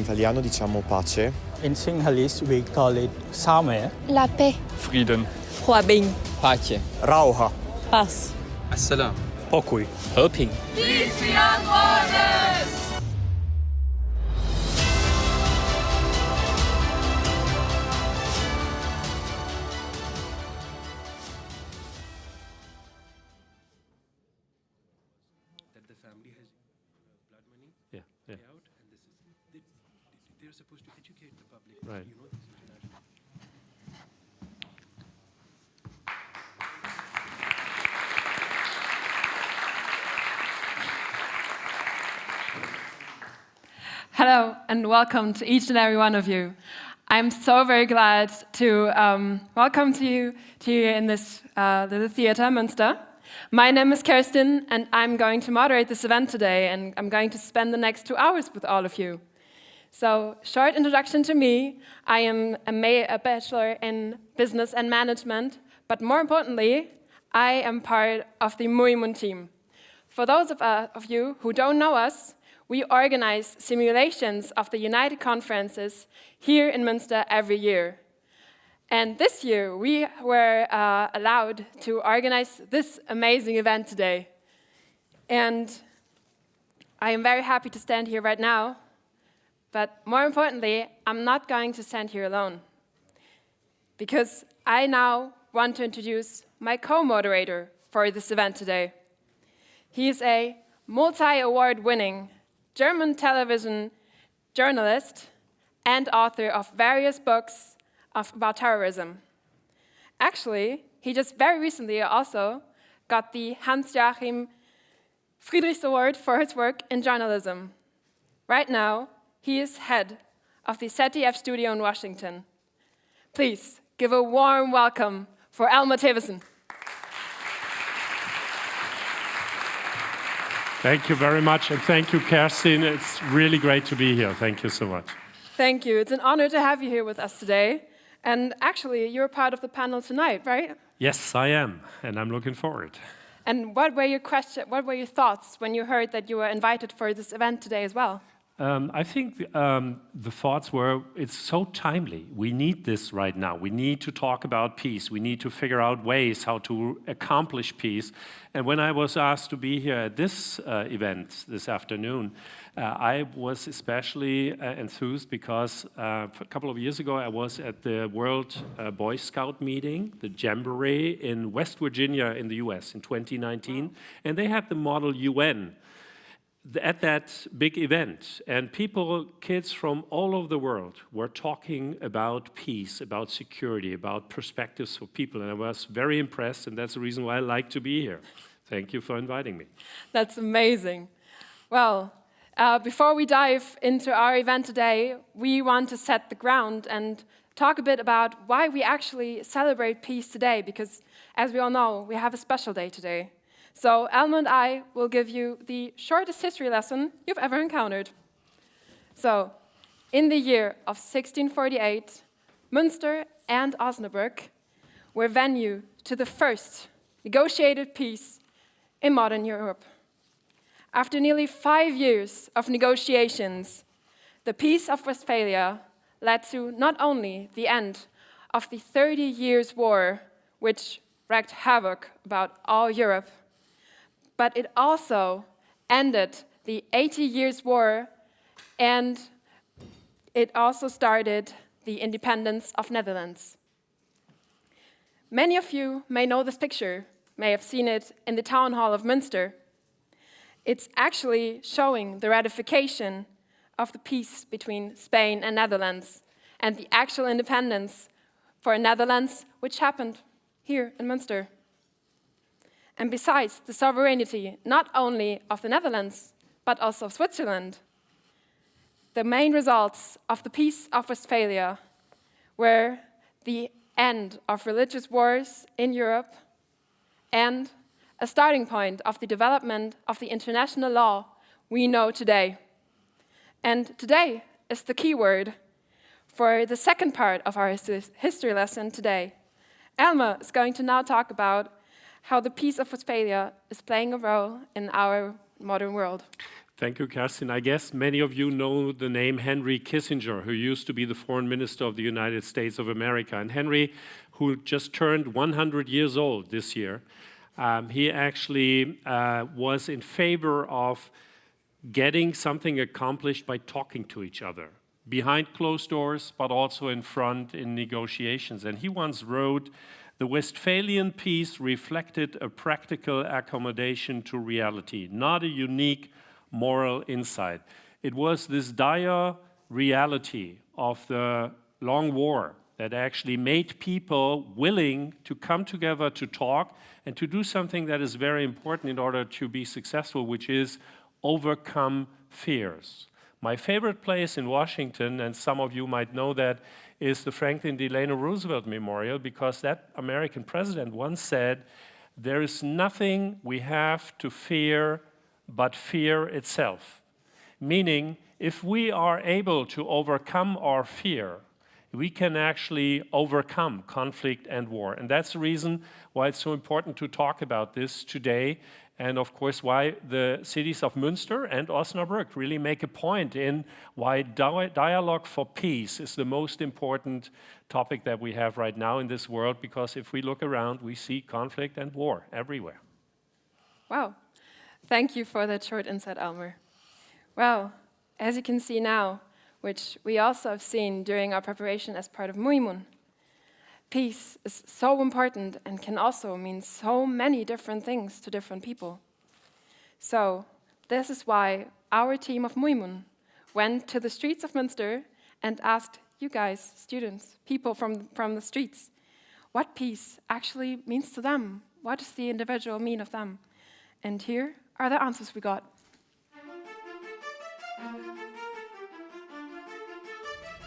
italiano diciamo pace. In Sinhalese we call it Same. La paix. Frieden. Hòa bình. Pace. Rauha. Paz. Assalam. Pokój. 和平. Peace beyond borders! Right. Hello and welcome to each and every one of you. I'm so very glad to welcome you in this little theater, Münster. My name is Kerstin and I'm going to moderate this event today, and I'm going to spend the next 2 hours with all of you. So, short introduction to me. I am a bachelor in business and management, but more importantly, I am part of the MUIMUN team. For those of you who don't know us, we organize simulations of the United Conferences here in Münster every year. And this year, we were allowed to organize this amazing event today. And I am very happy to stand here right now. But more importantly, I'm not going to stand here alone, because I now want to introduce my co-moderator for this event today. He is a multi-award-winning German television journalist and author of various books about terrorism. Actually, he just very recently also got the Hans-Joachim Friedrichs Award for his work in journalism. Right now, he is head of the ZDF studio in Washington. Please give a warm welcome for Elmar Thewissen. Thank you very much, and thank you, Kerstin. It's really great to be here. Thank you so much. Thank you. It's an honor to have you here with us today. And actually, you're part of the panel tonight, right? Yes, I am, and I'm looking forward. And what were your thoughts when you heard that you were invited for this event today as well? I think the thoughts were, it's so timely. We need this right now. We need to talk about peace. We need to figure out ways how to accomplish peace. And when I was asked to be here at this event this afternoon, I was especially enthused because a couple of years ago I was at the World Boy Scout meeting, the Jamboree in West Virginia in the US in 2019, and they had the model UN at that big event, and kids from all over the world were talking about peace, about security, about perspectives for people, and I was very impressed, and that's the reason why I like to be here. Thank you for inviting me. That's amazing. Well, before we dive into our event today, we want to set the ground and talk a bit about why we actually celebrate peace today, because as we all know, we have a special day today. So Elma and I will give you the shortest history lesson you've ever encountered. So, in the year of 1648, Münster and Osnabrück were venue to the first negotiated peace in modern Europe. After nearly 5 years of negotiations, the Peace of Westphalia led to not only the end of the 30 Years' War, which wreaked havoc about all Europe, but it also ended the 80 Years' War, and it also started the independence of Netherlands. Many of you may know this picture, may have seen it in the town hall of Münster. It's actually showing the ratification of the peace between Spain and Netherlands and the actual independence for Netherlands, which happened here in Münster. And besides the sovereignty not only of the Netherlands, but also of Switzerland, the main results of the Peace of Westphalia were the end of religious wars in Europe and a starting point of the development of the international law we know today. And today is the key word for the second part of our history lesson today. Elma is going to now talk about how the Peace of Westphalia is playing a role in our modern world. Thank you, Kerstin. I guess many of you know the name Henry Kissinger, who used to be the Foreign Minister of the United States of America. And Henry, who just turned 100 years old this year, he actually was in favor of getting something accomplished by talking to each other, behind closed doors, but also in front in negotiations. And he once wrote, "The Westphalian peace reflected a practical accommodation to reality, not a unique moral insight." It was this dire reality of the long war that actually made people willing to come together to talk and to do something that is very important in order to be successful, which is overcome fears. My favorite place in Washington, and some of you might know that, is the Franklin Delano Roosevelt Memorial, because that American president once said, "There is nothing we have to fear but fear itself." Meaning, if we are able to overcome our fear, we can actually overcome conflict and war. And that's the reason why it's so important to talk about this today, and of course why the cities of Münster and Osnabrück really make a point in why dialogue for peace is the most important topic that we have right now in this world, because if we look around, we see conflict and war everywhere. Wow. Thank you for that short insight, Elmer. Well, as you can see now, which we also have seen during our preparation as part of MUIMUN, peace is so important and can also mean so many different things to different people. So this is why our team of MUIMUN went to the streets of Münster and asked you guys, students, people from the streets, what peace actually means to them. What does the individual mean of them? And here are the answers we got.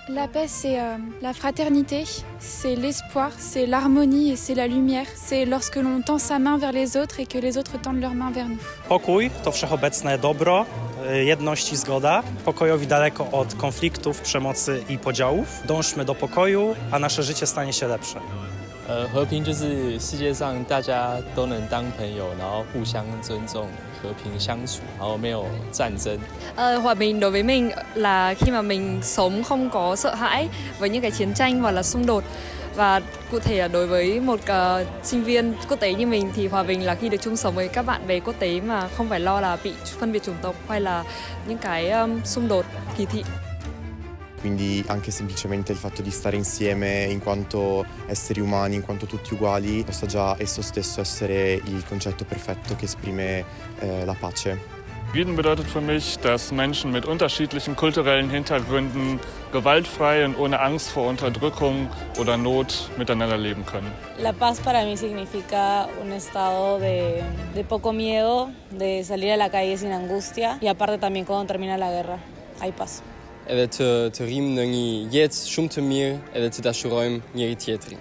La paix, c'est la fraternité, c'est l'espoir, c'est l'harmonie et c'est la lumière. C'est lorsque l'on tend sa main vers les autres et que les autres tendent leur main vers nous. Pokój to wszechobecne dobro, jedność i zgoda. Pokojowi daleko od konfliktów, przemocy i podziałów. Dążmy do pokoju, a nasze życie stanie się lepsze. 和平就是世界上大家都能当朋友，然後互相尊重，和平相處，然後沒有戰爭. Hòa bình đối với mình là khi mà mình sống không có sợ hãi với những cái chiến tranh hoặc là xung đột. Và cụ thể là đối với một sinh viên quốc tế như mình thì hòa bình là khi được chung sống với các bạn bè quốc tế mà không phải lo là bị phân biệt chủng tộc hay là những cái xung đột kỳ thị. Quindi anche semplicemente il fatto di stare insieme in quanto esseri umani, in quanto tutti uguali, possa già esso stesso essere il concetto perfetto che esprime la pace. Frieden bedeutet für mich, dass Menschen mit unterschiedlichen kulturellen Hintergründen gewaltfrei und ohne Angst vor Unterdrückung oder Not miteinander leben können. La paz para mí significa un estado de poco miedo, de salir a la calle sin angustia y aparte también cuando termina la guerra hay paz. edhe të rrim në një jetë shumë të mirë edhe të dashurojmë njëri tjetrin.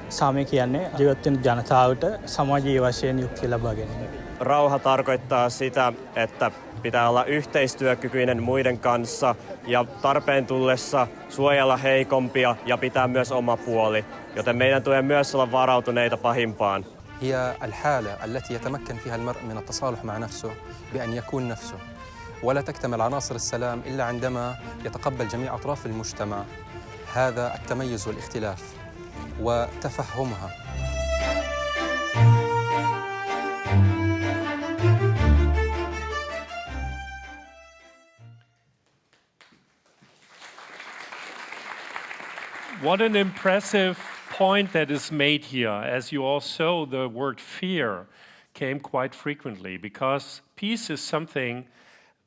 Saame කියන්නේ ජීවත් වෙන ජනතාවට සමාජීය වශයෙන් යුක්තිය ලබා ගැනීම. Rauha tarkoittaa sitä, että pitää olla yhteistyökykyinen muiden kanssa ja tarpeen tullessa suojella heikompia ja pitää myös oma puoli, joten meidän tulee myös olla varautuneita pahimpaan. هي الحالة التي يتمكن فيها المرء من التصالح مع نفسه بأن يكون نفسه. ولا تكتمل عناصر السلام إلا عندما يتقبل جميع أطراف المجتمع هذا التميز والاختلاف وتفهمها. What an impressive point that is made here. As you all saw, the word fear came quite frequently because peace is something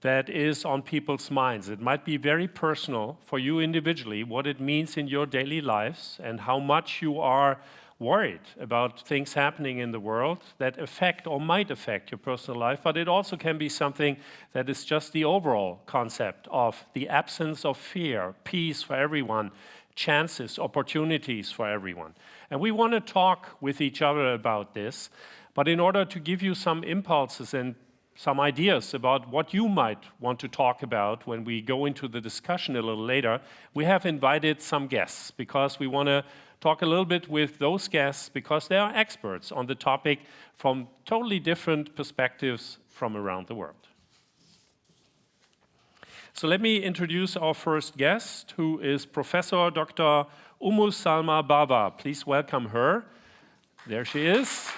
that is on people's minds. It might be very personal for you individually, what it means in your daily lives and how much you are worried about things happening in the world that affect or might affect your personal life, but it also can be something that is just the overall concept of the absence of fear, peace for everyone, chances, opportunities for everyone. And we want to talk with each other about this, but in order to give you some impulses and some ideas about what you might want to talk about when we go into the discussion a little later, we have invited some guests because we want to talk a little bit with those guests because they are experts on the topic from totally different perspectives from around the world. So let me introduce our first guest, who is Professor Dr. Salma Baba. Please welcome her. There she is.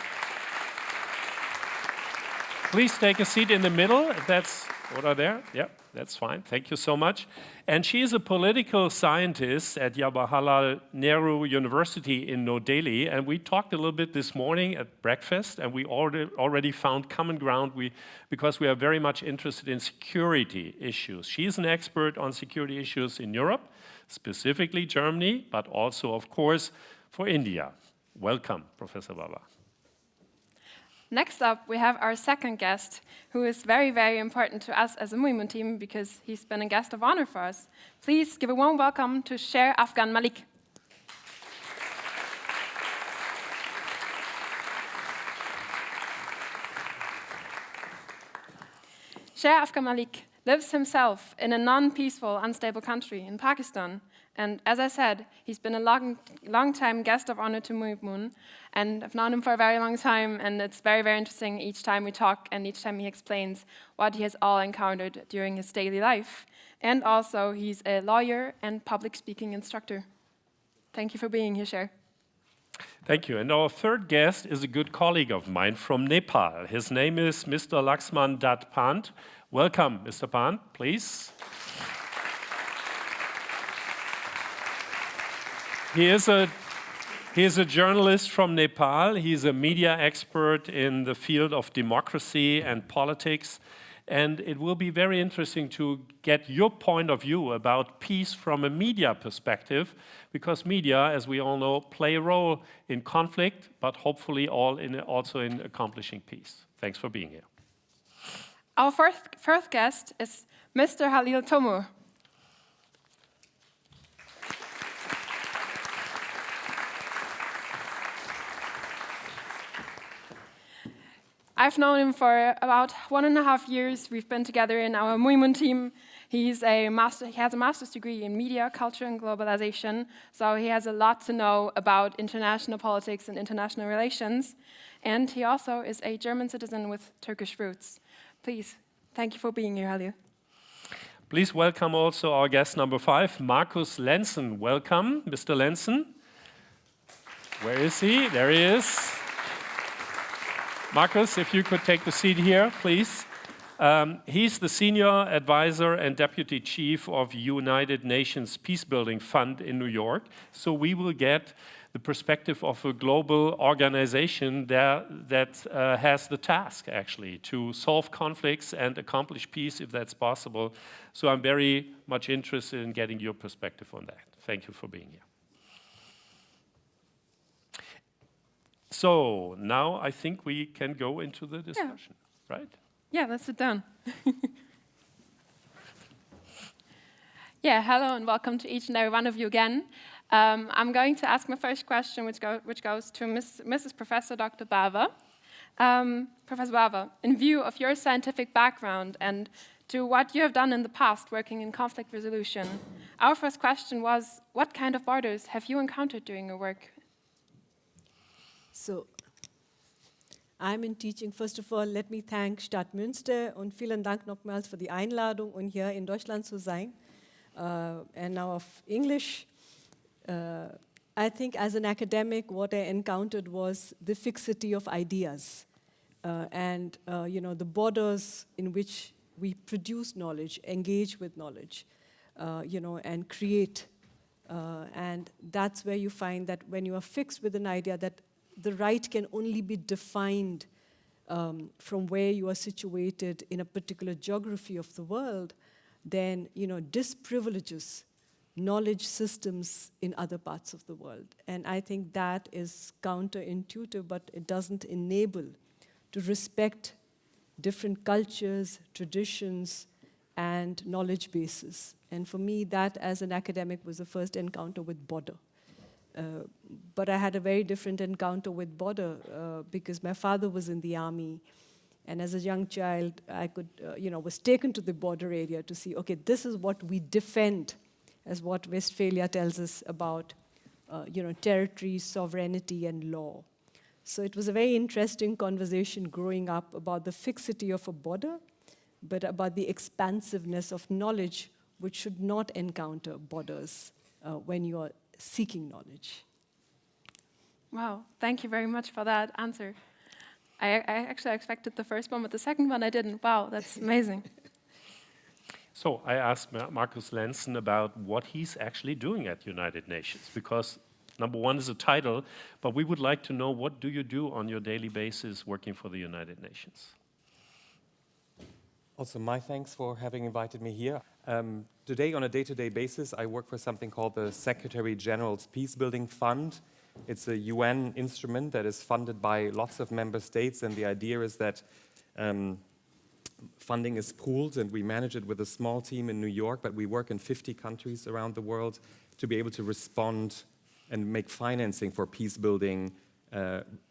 Please take a seat in the middle, if that's what are there. Yeah, that's fine. Thank you so much. And she is a political scientist at Jawaharlal Nehru University in New Delhi. And we talked a little bit this morning at breakfast, and we already found common ground because we are very much interested in security issues. She is an expert on security issues in Europe, specifically Germany, but also, of course, for India. Welcome, Professor Baba. Next up, we have our second guest, who is very, very important to us as a MUIMUN team because he's been a guest of honor for us. Please give a warm welcome to Sher Afghan Malik. Sher Afghan Malik lives himself in a non-peaceful, unstable country in Pakistan. And as I said, he's been a long-time guest of honor to MUIMUN, and I've known him for a very long time, and it's very, very interesting each time we talk and each time he explains what he has all encountered during his daily life. And also, he's a lawyer and public speaking instructor. Thank you for being here, Sher. Thank you. And our third guest is a good colleague of mine from Nepal. His name is Mr. Laxman Dutt Pant. Welcome, Mr. Pant, please. He is a journalist from Nepal. He's a media expert in the field of democracy and politics. And it will be very interesting to get your point of view about peace from a media perspective, because media, as we all know, play a role in conflict, but hopefully also in accomplishing peace. Thanks for being here. Our first guest is Mr. Halil Tomur. I've known him for about 1.5 years. We've been together in our MUIMUN team. He has a master's degree in media, culture, and globalization, so he has a lot to know about international politics and international relations. And he also is a German citizen with Turkish roots. Please, thank you for being here, Halil. Please welcome also our guest number 5, Markus Lenzen. Welcome, Mr. Lenzen. Where is he? There he is. Markus, if you could take the seat here, please. He's the senior advisor and deputy chief of United Nations Peacebuilding Fund in New York. So we will get the perspective of a global organization that has the task, actually, to solve conflicts and accomplish peace if that's possible. So I'm very much interested in getting your perspective on that. Thank you for being here. So now I think we can go into the discussion, right? Yeah, let's sit down. Yeah, hello and welcome to each and every one of you again. I'm going to ask my first question, which goes to Mrs. Professor Dr. Baba. Professor Baba, in view of your scientific background and to what you have done in the past working in conflict resolution, our first question was, what kind of borders have you encountered during your work? So, I'm in teaching. First of all, let me thank Stadt Münster und vielen Dank nochmals für die Einladung, um hier in Deutschland zu sein. And now of English, I think as an academic, what I encountered was the fixity of ideas and the borders in which we produce knowledge, engage with knowledge, and create. And that's where you find that when you are fixed with an idea that the right can only be defined from where you are situated in a particular geography of the world, then disprivileges knowledge systems in other parts of the world. And I think that is counterintuitive, but it doesn't enable to respect different cultures, traditions, and knowledge bases. And for me, that as an academic was the first encounter with border. But I had a very different encounter with border because my father was in the army. And as a young child, I was taken to the border area to see, okay, this is what we defend, as what Westphalia tells us about, territory, sovereignty, and law. So it was a very interesting conversation growing up about the fixity of a border but about the expansiveness of knowledge, which should not encounter borders when you are seeking knowledge. Wow, thank you very much for that answer. I actually expected the first one, but the second one I didn't. Wow, that's amazing. So I asked Markus Lenzen about what he's actually doing at United Nations, because number one is a title, but we would like to know, what do you do on your daily basis working for the United Nations? Also, my thanks for having invited me here. Today, on a day-to-day basis, I work for something called the Secretary General's Peacebuilding Fund. It's a UN instrument that is funded by lots of member states, and the idea is that funding is pooled, and we manage it with a small team in New York, but we work in 50 countries around the world to be able to respond and make financing for peace building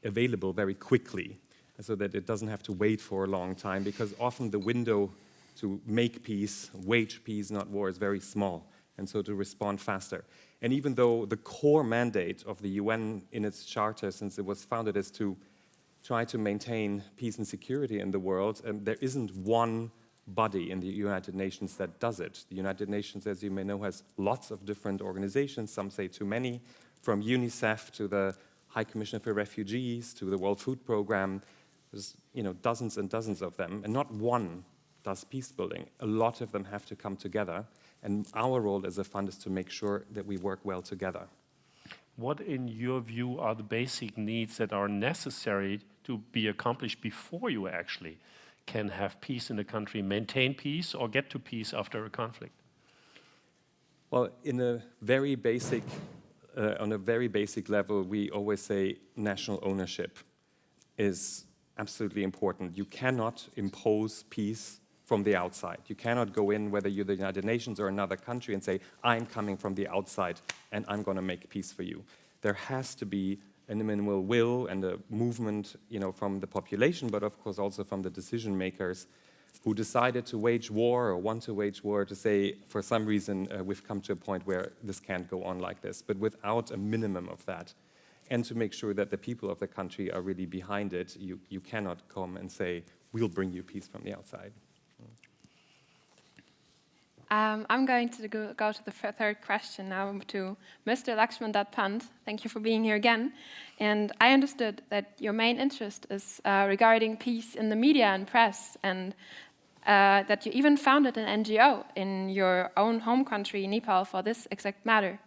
available very quickly, so that it doesn't have to wait for a long time, because often the window to make peace, wage peace, not war, is very small, and so to respond faster. And even though the core mandate of the UN in its charter, since it was founded, is to try to maintain peace and security in the world, there isn't one body in the United Nations that does it. The United Nations, as you may know, has lots of different organizations, some say too many, from UNICEF to the High Commissioner for Refugees to the World Food Programme. There's dozens and dozens of them, and not one does peace building. A lot of them have to come together, and our role as a fund is to make sure that we work well together. What, in your view, are the basic needs that are necessary to be accomplished before you actually can have peace in a country, maintain peace, or get to peace after a conflict? Well, in a very basic, on a very basic level, we always say national ownership is absolutely important. You cannot impose peace from the outside. You cannot go in, whether you're the United Nations or another country, and say, I'm coming from the outside and I'm going to make peace for you. There has to be a minimal will and a movement, from the population, but of course also from the decision makers who decided to wage war or want to wage war, to say, for some reason, we've come to a point where this can't go on like this, but without a minimum of that. And to make sure that the people of the country are really behind it, you cannot come and say, we'll bring you peace from the outside. I'm going to go to the third question now, to Mr. Lakshman Pant. Thank you for being here again. And I understood that your main interest is regarding peace in the media and press, and that you even founded an NGO in your own home country, Nepal, for this exact matter.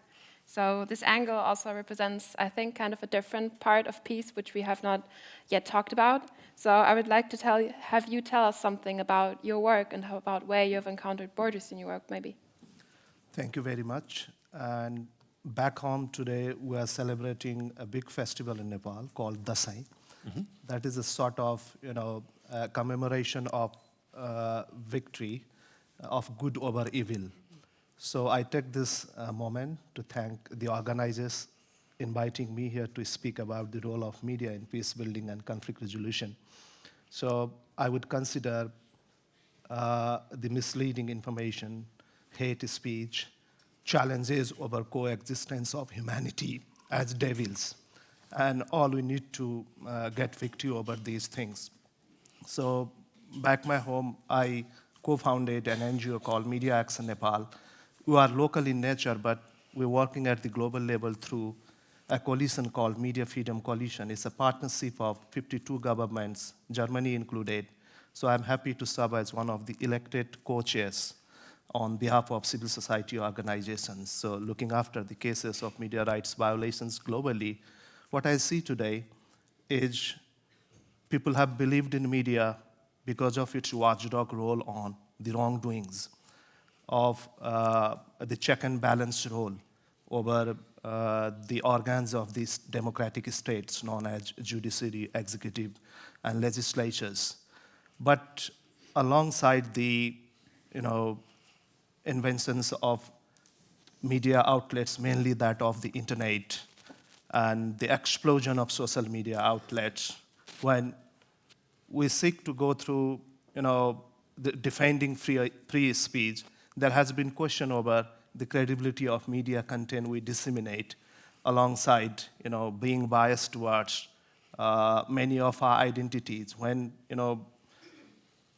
So this angle also represents, I think, kind of a different part of peace, which we have not yet talked about. So I would like to have you tell us something about your work and about where you have encountered borders in your work, maybe. Thank you very much. And back home today, we are celebrating a big festival in Nepal called Dasai. Mm-hmm. That is a sort of, commemoration of victory of good over evil. So I take this moment to thank the organizers inviting me here to speak about the role of media in peace building and conflict resolution. So I would consider the misleading information, hate speech, challenges over coexistence of humanity as devils. And all we need to get victory over these things. So back my home, I co-founded an NGO called Media Action Nepal. We are local in nature, but we're working at the global level through a coalition called Media Freedom Coalition. It's a partnership of 52 governments, Germany included. So I'm happy to serve as one of the elected co-chairs on behalf of civil society organizations. So looking after the cases of media rights violations globally, what I see today is people have believed in media because of its watchdog role on the wrongdoings, of the check and balance role over the organs of these democratic states known as judiciary, executive, and legislatures. But alongside the inventions of media outlets, mainly that of the internet, and the explosion of social media outlets, when we seek to go through the defending free speech, there has been question over the credibility of media content we disseminate, alongside being biased towards many of our identities. When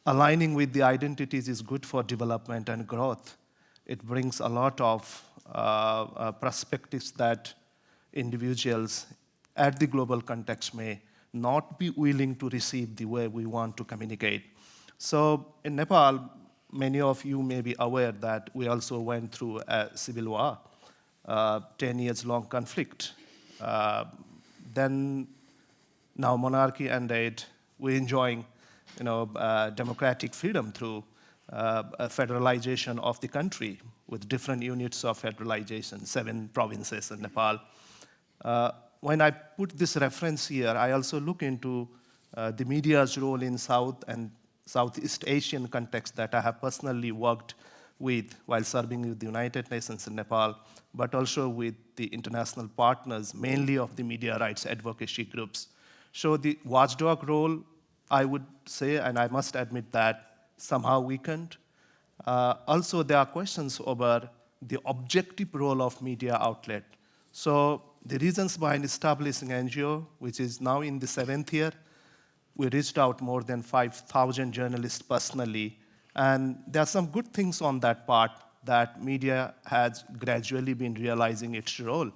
aligning with the identities is good for development and growth. It brings a lot of perspectives that individuals at the global context may not be willing to receive the way we want to communicate. So in Nepal, many of you may be aware that we also went through a civil war, 10 years long conflict. Then now monarchy ended, we're enjoying democratic freedom through a federalization of the country with different units of federalization, 7 provinces in Nepal. When I put this reference here, I also look into the media's role in South and Southeast Asian context that I have personally worked with while serving with the United Nations in Nepal, but also with the international partners, mainly of the media rights advocacy groups. So the watchdog role, I would say, and I must admit that, somehow weakened. Also, there are questions over the objective role of media outlet. So the reasons behind establishing NGO, which is now in the 7th year, we reached out more than 5,000 journalists personally. And there are some good things on that part that media has gradually been realizing its role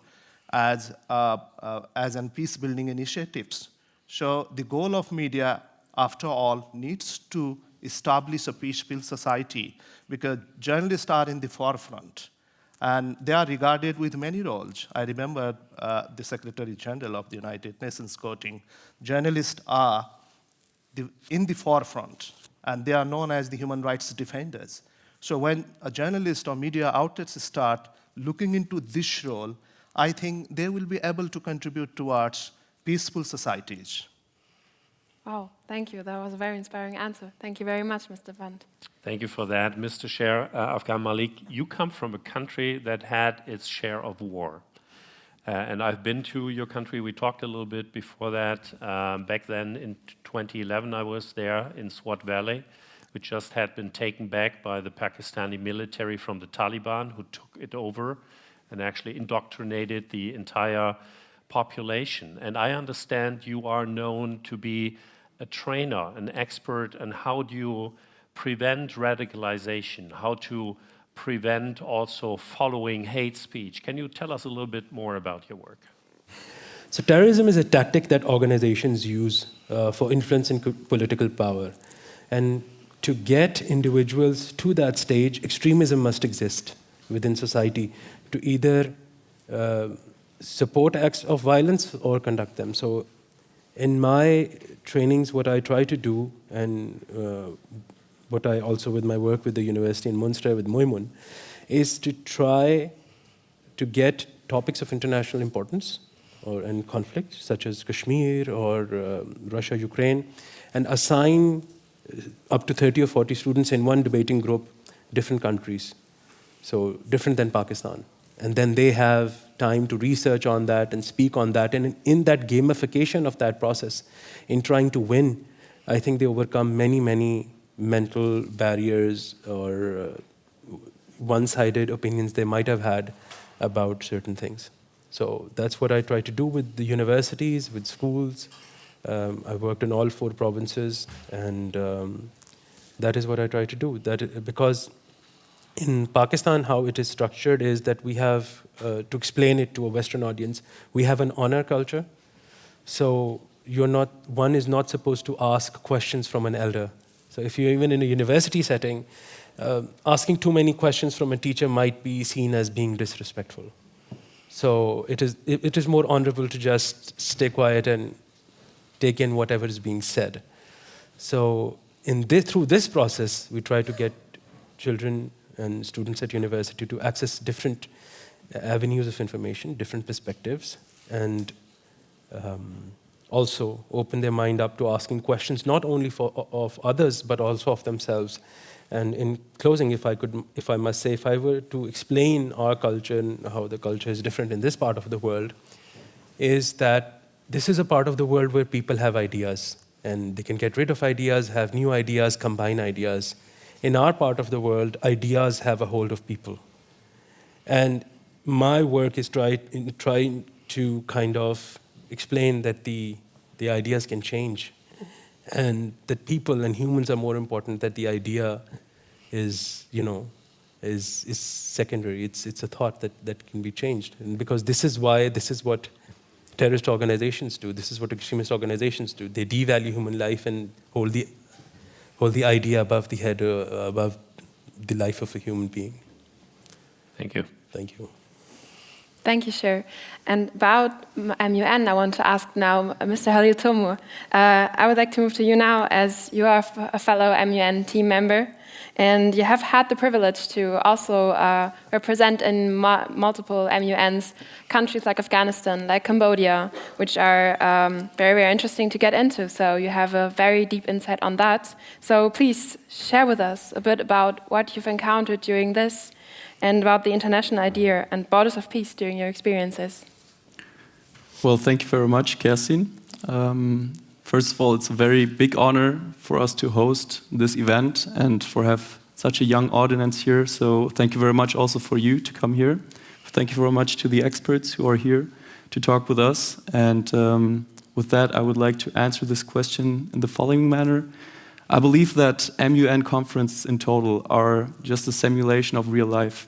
as an peace-building initiatives. So the goal of media, after all, needs to establish a peaceful society because journalists are in the forefront and they are regarded with many roles. I remember the Secretary General of the United Nations quoting, journalists are in the forefront and they are known as the human rights defenders. So when a journalist or media outlets start looking into this role, I think they will be able to contribute towards peaceful societies. Wow, thank you. That was a very inspiring answer. Thank you very much, Mr. Vandt. Thank you for that, Mr. Sher. Afghan Malik, you come from a country that had its share of war. And I've been to your country. We talked a little bit before that. Back then, in 2011, I was there in Swat Valley, which just had been taken back by the Pakistani military from the Taliban, who took it over and actually indoctrinated the entire population. And I understand you are known to be a trainer, an expert, and how do you prevent radicalization, how to prevent also following hate speech. Can you tell us a little bit more about your work? So terrorism is a tactic that organizations use for influence and political power. And to get individuals to that stage, extremism must exist within society to either support acts of violence or conduct them. So in my trainings, what I try to do, and what I also with my work with the university in Münster, with MUIMUN, is to try to get topics of international importance and conflict, such as Kashmir or Russia, Ukraine, and assign up to 30 or 40 students in one debating group, different countries, so different than Pakistan. And then they have time to research on that and speak on that. And in that gamification of that process, in trying to win, I think they overcome many, many mental barriers or one-sided opinions they might have had about certain things. So that's what I try to do with the universities, with schools. I've worked in all 4 provinces, and that is what I try to do. Because in Pakistan, how it is structured is that we have, to explain it to a Western audience, we have an honor culture. So one is not supposed to ask questions from an elder. So if you're even in a university setting, asking too many questions from a teacher might be seen as being disrespectful. So it is more honorable to just stay quiet and take in whatever is being said. So through this process, we try to get children and students at university to access different avenues of information, different perspectives, and also open their mind up to asking questions not only of others, but also of themselves. And in closing, if I must say, if I were to explain our culture and how the culture is different in this part of the world, is that this is a part of the world where people have ideas, and they can get rid of ideas, have new ideas, combine ideas. In our part of the world, ideas have a hold of people. And my work is trying to kind of explain that the ideas can change, and that people and humans are more important, that the idea is, is secondary. It's a thought that can be changed. And because this is what terrorist organizations do. This is what extremist organizations do. They devalue human life and hold the idea above the head, above the life of a human being. Thank you. Thank you. Thank you, Sher. And about MUN, I want to ask now Mr. Halil Tomur. I would like to move to you now, as you are a fellow MUN team member, and you have had the privilege to also represent in multiple MUNs countries like Afghanistan, like Cambodia, which are very, very interesting to get into. So you have a very deep insight on that. So please share with us a bit about what you've encountered during this, and about the international idea and borders of peace during your experiences. Well, thank you very much, Kerstin. First of all, it's a very big honor for us to host this event and for have such a young audience here. So thank you very much also for you to come here. Thank you very much to the experts who are here to talk with us. And with that, I would like to answer this question in the following manner. I believe that MUN conferences in total are just a simulation of real life.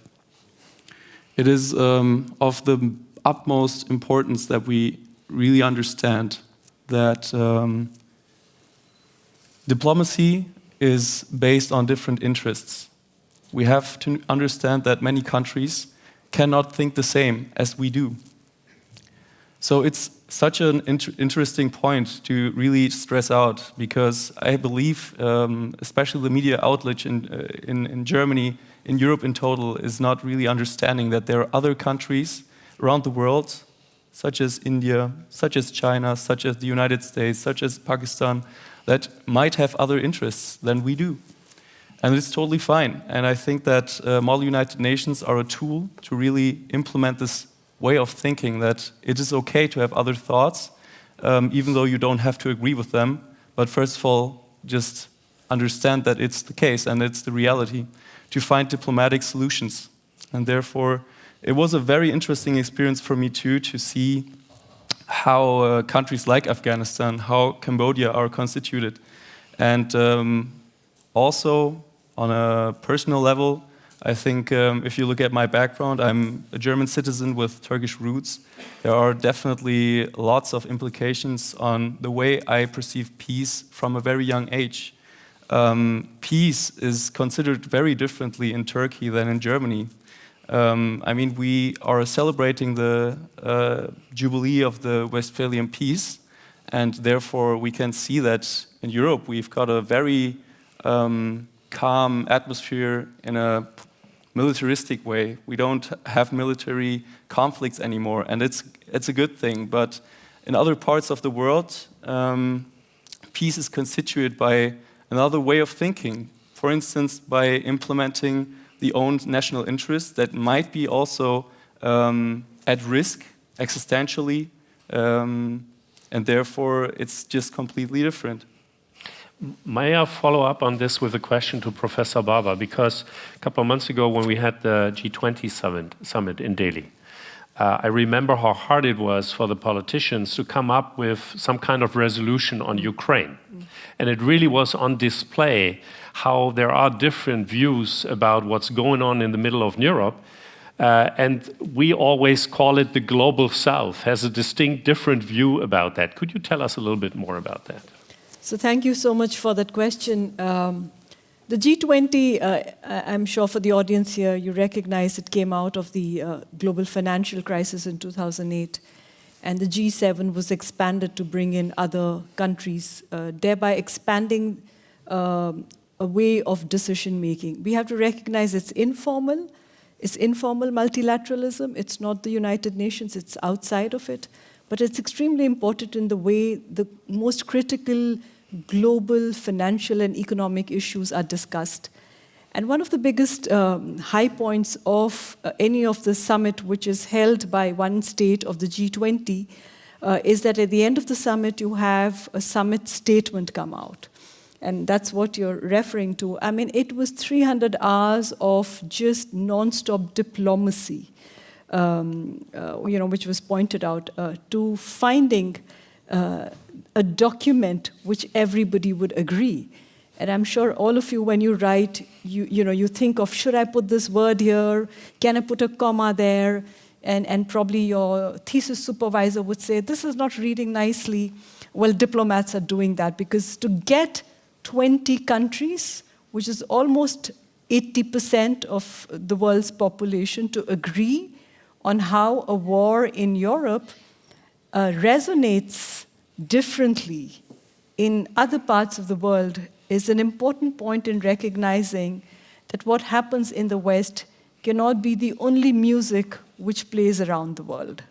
It is of the utmost importance that we really understand that diplomacy is based on different interests. We have to understand that many countries cannot think the same as we do. So it's such an interesting point to really stress out, because I believe, especially the media outlet in Germany, in Europe in total, is not really understanding that there are other countries around the world, such as India, such as China, such as the United States, such as Pakistan, that might have other interests than we do. And it's totally fine. And I think that Model United Nations are a tool to really implement this way of thinking, that it is okay to have other thoughts, even though you don't have to agree with them. But first of all, just understand that it's the case and it's the reality, to find diplomatic solutions. And therefore, it was a very interesting experience for me too, to see how countries like Afghanistan, how Cambodia are constituted. And also, on a personal level, I think if you look at my background, I'm a German citizen with Turkish roots. There are definitely lots of implications on the way I perceive peace from a very young age. Peace is considered very differently in Turkey than in Germany. I mean, we are celebrating the Jubilee of the Westphalian peace, and therefore we can see that in Europe we've got a very calm atmosphere in a militaristic way. We don't have military conflicts anymore, and it's a good thing. But in other parts of the world, peace is constituted by another way of thinking. For instance, by implementing the own national interests that might be also at risk existentially, and therefore it's just completely different. May I follow up on this with a question to Professor Baba? Because a couple of months ago when we had the G20 summit in Delhi, I remember how hard it was for the politicians to come up with some kind of resolution on Ukraine. And it really was on display how there are different views about what's going on in the middle of Europe. And we always call it the global South, has a distinct different view about that. Could you tell us a little bit more about that? So thank you so much for that question. The G20, I'm sure for the audience here, you recognize it came out of the global financial crisis in 2008. And the G7 was expanded to bring in other countries, thereby expanding a way of decision-making. We have to recognize it's informal multilateralism. It's not the United Nations, it's outside of it. But it's extremely important in the way the most critical global financial and economic issues are discussed. And one of the biggest high points of any of the summit, which is held by one state of the G20, is that at the end of the summit, you have a summit statement come out. And that's what you're referring to. I mean, it was 300 hours of just non-stop diplomacy, which was pointed out, to finding a document which everybody would agree. And I'm sure all of you, when you write, you think of, should I put this word here? Can I put a comma there? And probably your thesis supervisor would say, this is not reading nicely. Well, diplomats are doing that, because to get 20 countries, which is almost 80% of the world's population, to agree on how a war in Europe resonates differently in other parts of the world is an important point in recognizing that what happens in the West cannot be the only music which plays around the world.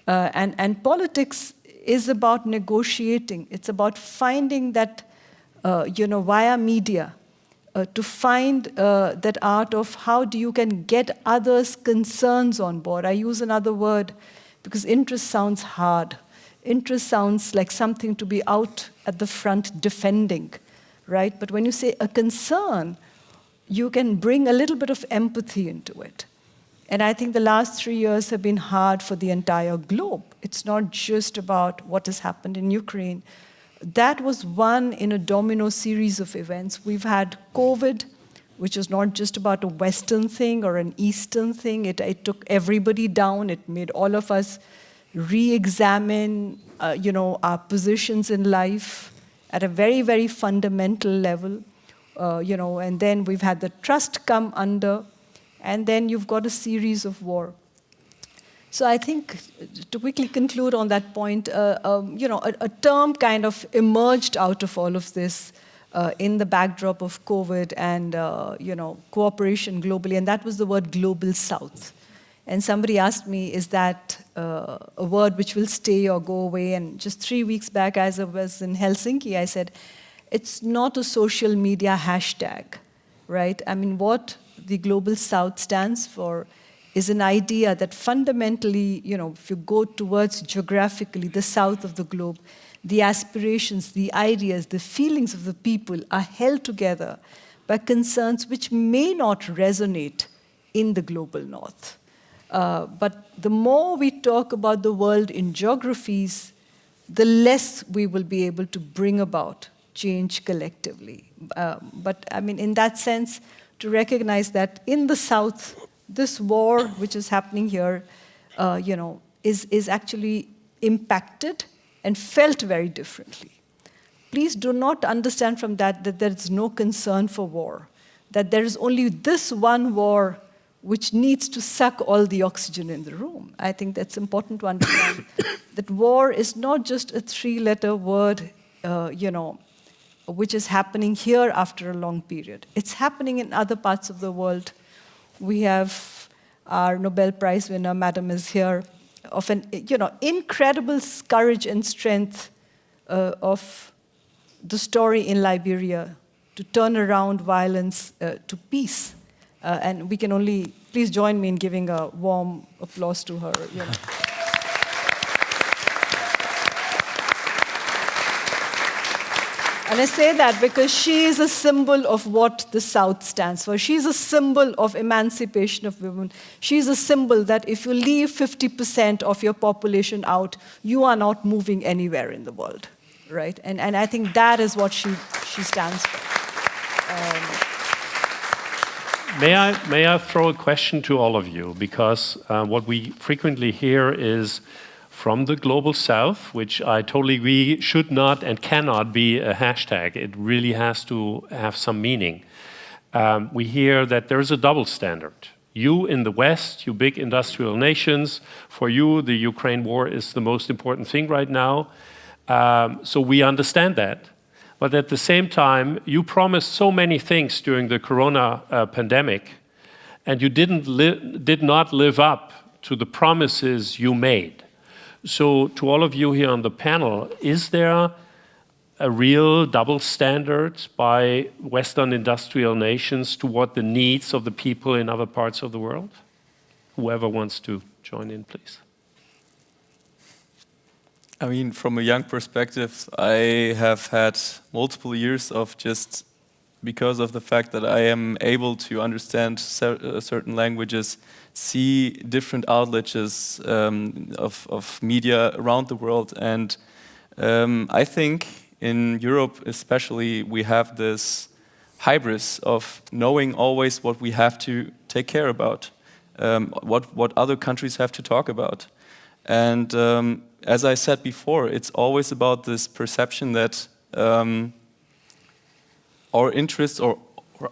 And politics is about negotiating. It's about finding that, via media, to find that art of how do you can get others' concerns on board. I use another word because interest sounds hard. Interest sounds like something to be out at the front defending, right? But when you say a concern, you can bring a little bit of empathy into it. And I think the last 3 years have been hard for the entire globe. It's not just about what has happened in Ukraine. That was one in a domino series of events. We've had COVID, which is not just about a Western thing or an Eastern thing. It took everybody down. It made all of us re-examine, our positions in life at a very, very fundamental level. And then we've had the trust come under, and then you've got a series of war. So I think, to quickly conclude on that point, a term kind of emerged out of all of this in the backdrop of COVID and, cooperation globally, and that was the word Global South. And somebody asked me, is that a word which will stay or go away? And just 3 weeks back, as I was in Helsinki, I said, it's not a social media hashtag, right? I mean, what the Global South stands for is an idea that fundamentally, if you go towards geographically the south of the globe, the aspirations, the ideas, the feelings of the people are held together by concerns which may not resonate in the global north. But the more we talk about the world in geographies, the less we will be able to bring about change collectively. But I mean, in that sense, to recognize that in the South, this war which is happening here, is actually impacted and felt very differently. Please do not understand from that there is no concern for war, that there is only this one war which needs to suck all the oxygen in the room. I think that's important to understand that war is not just a 3-letter word, which is happening here after a long period. It's happening in other parts of the world. We have our Nobel Prize winner, Madam is here, of an incredible courage and strength of the story in Liberia to turn around violence to peace. And we can only, please join me in giving a warm applause to her. And I say that because she is a symbol of what the South stands for. She's a symbol of emancipation of women. She's a symbol that if you leave 50% of your population out, you are not moving anywhere in the world, right? And I think that is what she stands for. May I throw a question to all of you? Because what we frequently hear is from the Global South, which I totally agree should not and cannot be a hashtag. It really has to have some meaning. We hear that there's a double standard. You in the West, you big industrial nations, for you the Ukraine war is the most important thing right now. So we understand that. But at the same time, you promised so many things during the corona pandemic, and you did not live up to the promises you made. So to all of you here on the panel, is there a real double standard by Western industrial nations toward the needs of the people in other parts of the world? Whoever wants to join in, please. I mean, from a young perspective, I have had multiple years of just, because of the fact that I am able to understand certain languages, see different outlets of media around the world, and I think in Europe especially we have this hybris of knowing always what we have to take care about, what other countries have to talk about. And as I said before, it's always about this perception that our interests or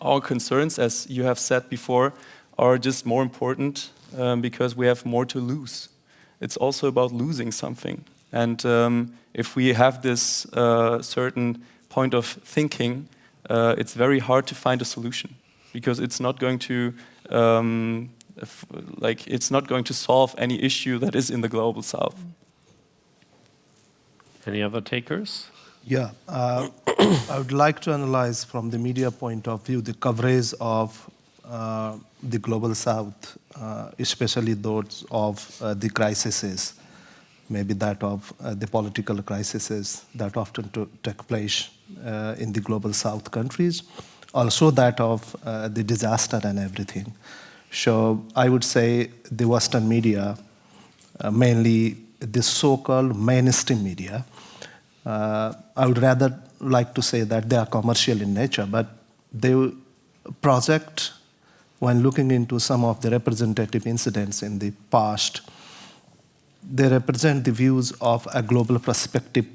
our concerns, as you have said before, are just more important because we have more to lose. It's also about losing something. And if we have this certain point of thinking, it's very hard to find a solution because it's not going to it's not going to solve any issue that is in the global south. Any other takers? Yeah, I would like to analyze from the media point of view the coverage of the global south, especially those of the crises, maybe that of the political crises that often take place in the global south countries, also that of the disaster and everything. So I would say the Western media, mainly the so-called mainstream media, I would rather like to say that they are commercial in nature, but they project, when looking into some of the representative incidents in the past, they represent the views of a global perspective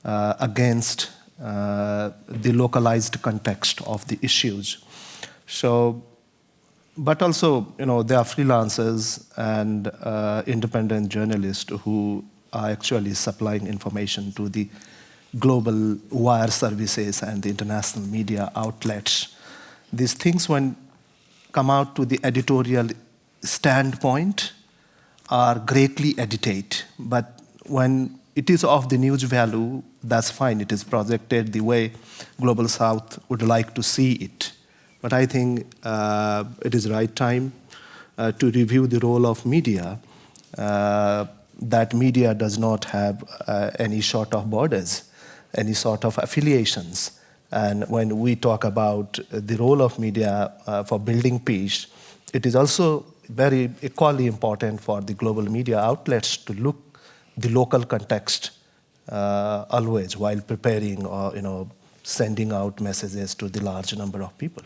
against the localized context of the issues. So, but also, you know, there are freelancers and independent journalists who are actually supplying information to the global wire services and the international media outlets. These things, when come out to the editorial standpoint, are greatly edited. But when it is of the news value, that's fine. It is projected the way Global South would like to see it. But I think it is right time to review the role of media, that media does not have any sort of borders, any sort of affiliations. And when we talk about the role of media for building peace, it is also very equally important for the global media outlets to look the local context always while preparing or, you know, sending out messages to the large number of people.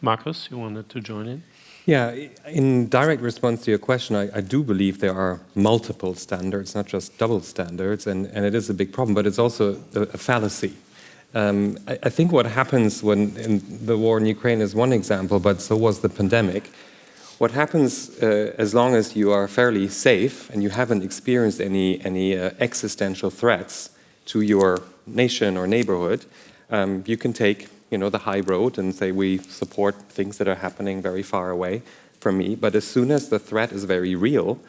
Markus, you wanted to join in? Yeah, in direct response to your question, I do believe there are multiple standards, not just double standards, and it is a big problem, but it's also a fallacy. I think what happens when in the war in Ukraine is one example, but so was the pandemic. What happens as long as you are fairly safe and you haven't experienced any existential threats to your nation or neighborhood, you can take, you know, the high road and say we support things that are happening very far away from me. But as soon as the threat is very real,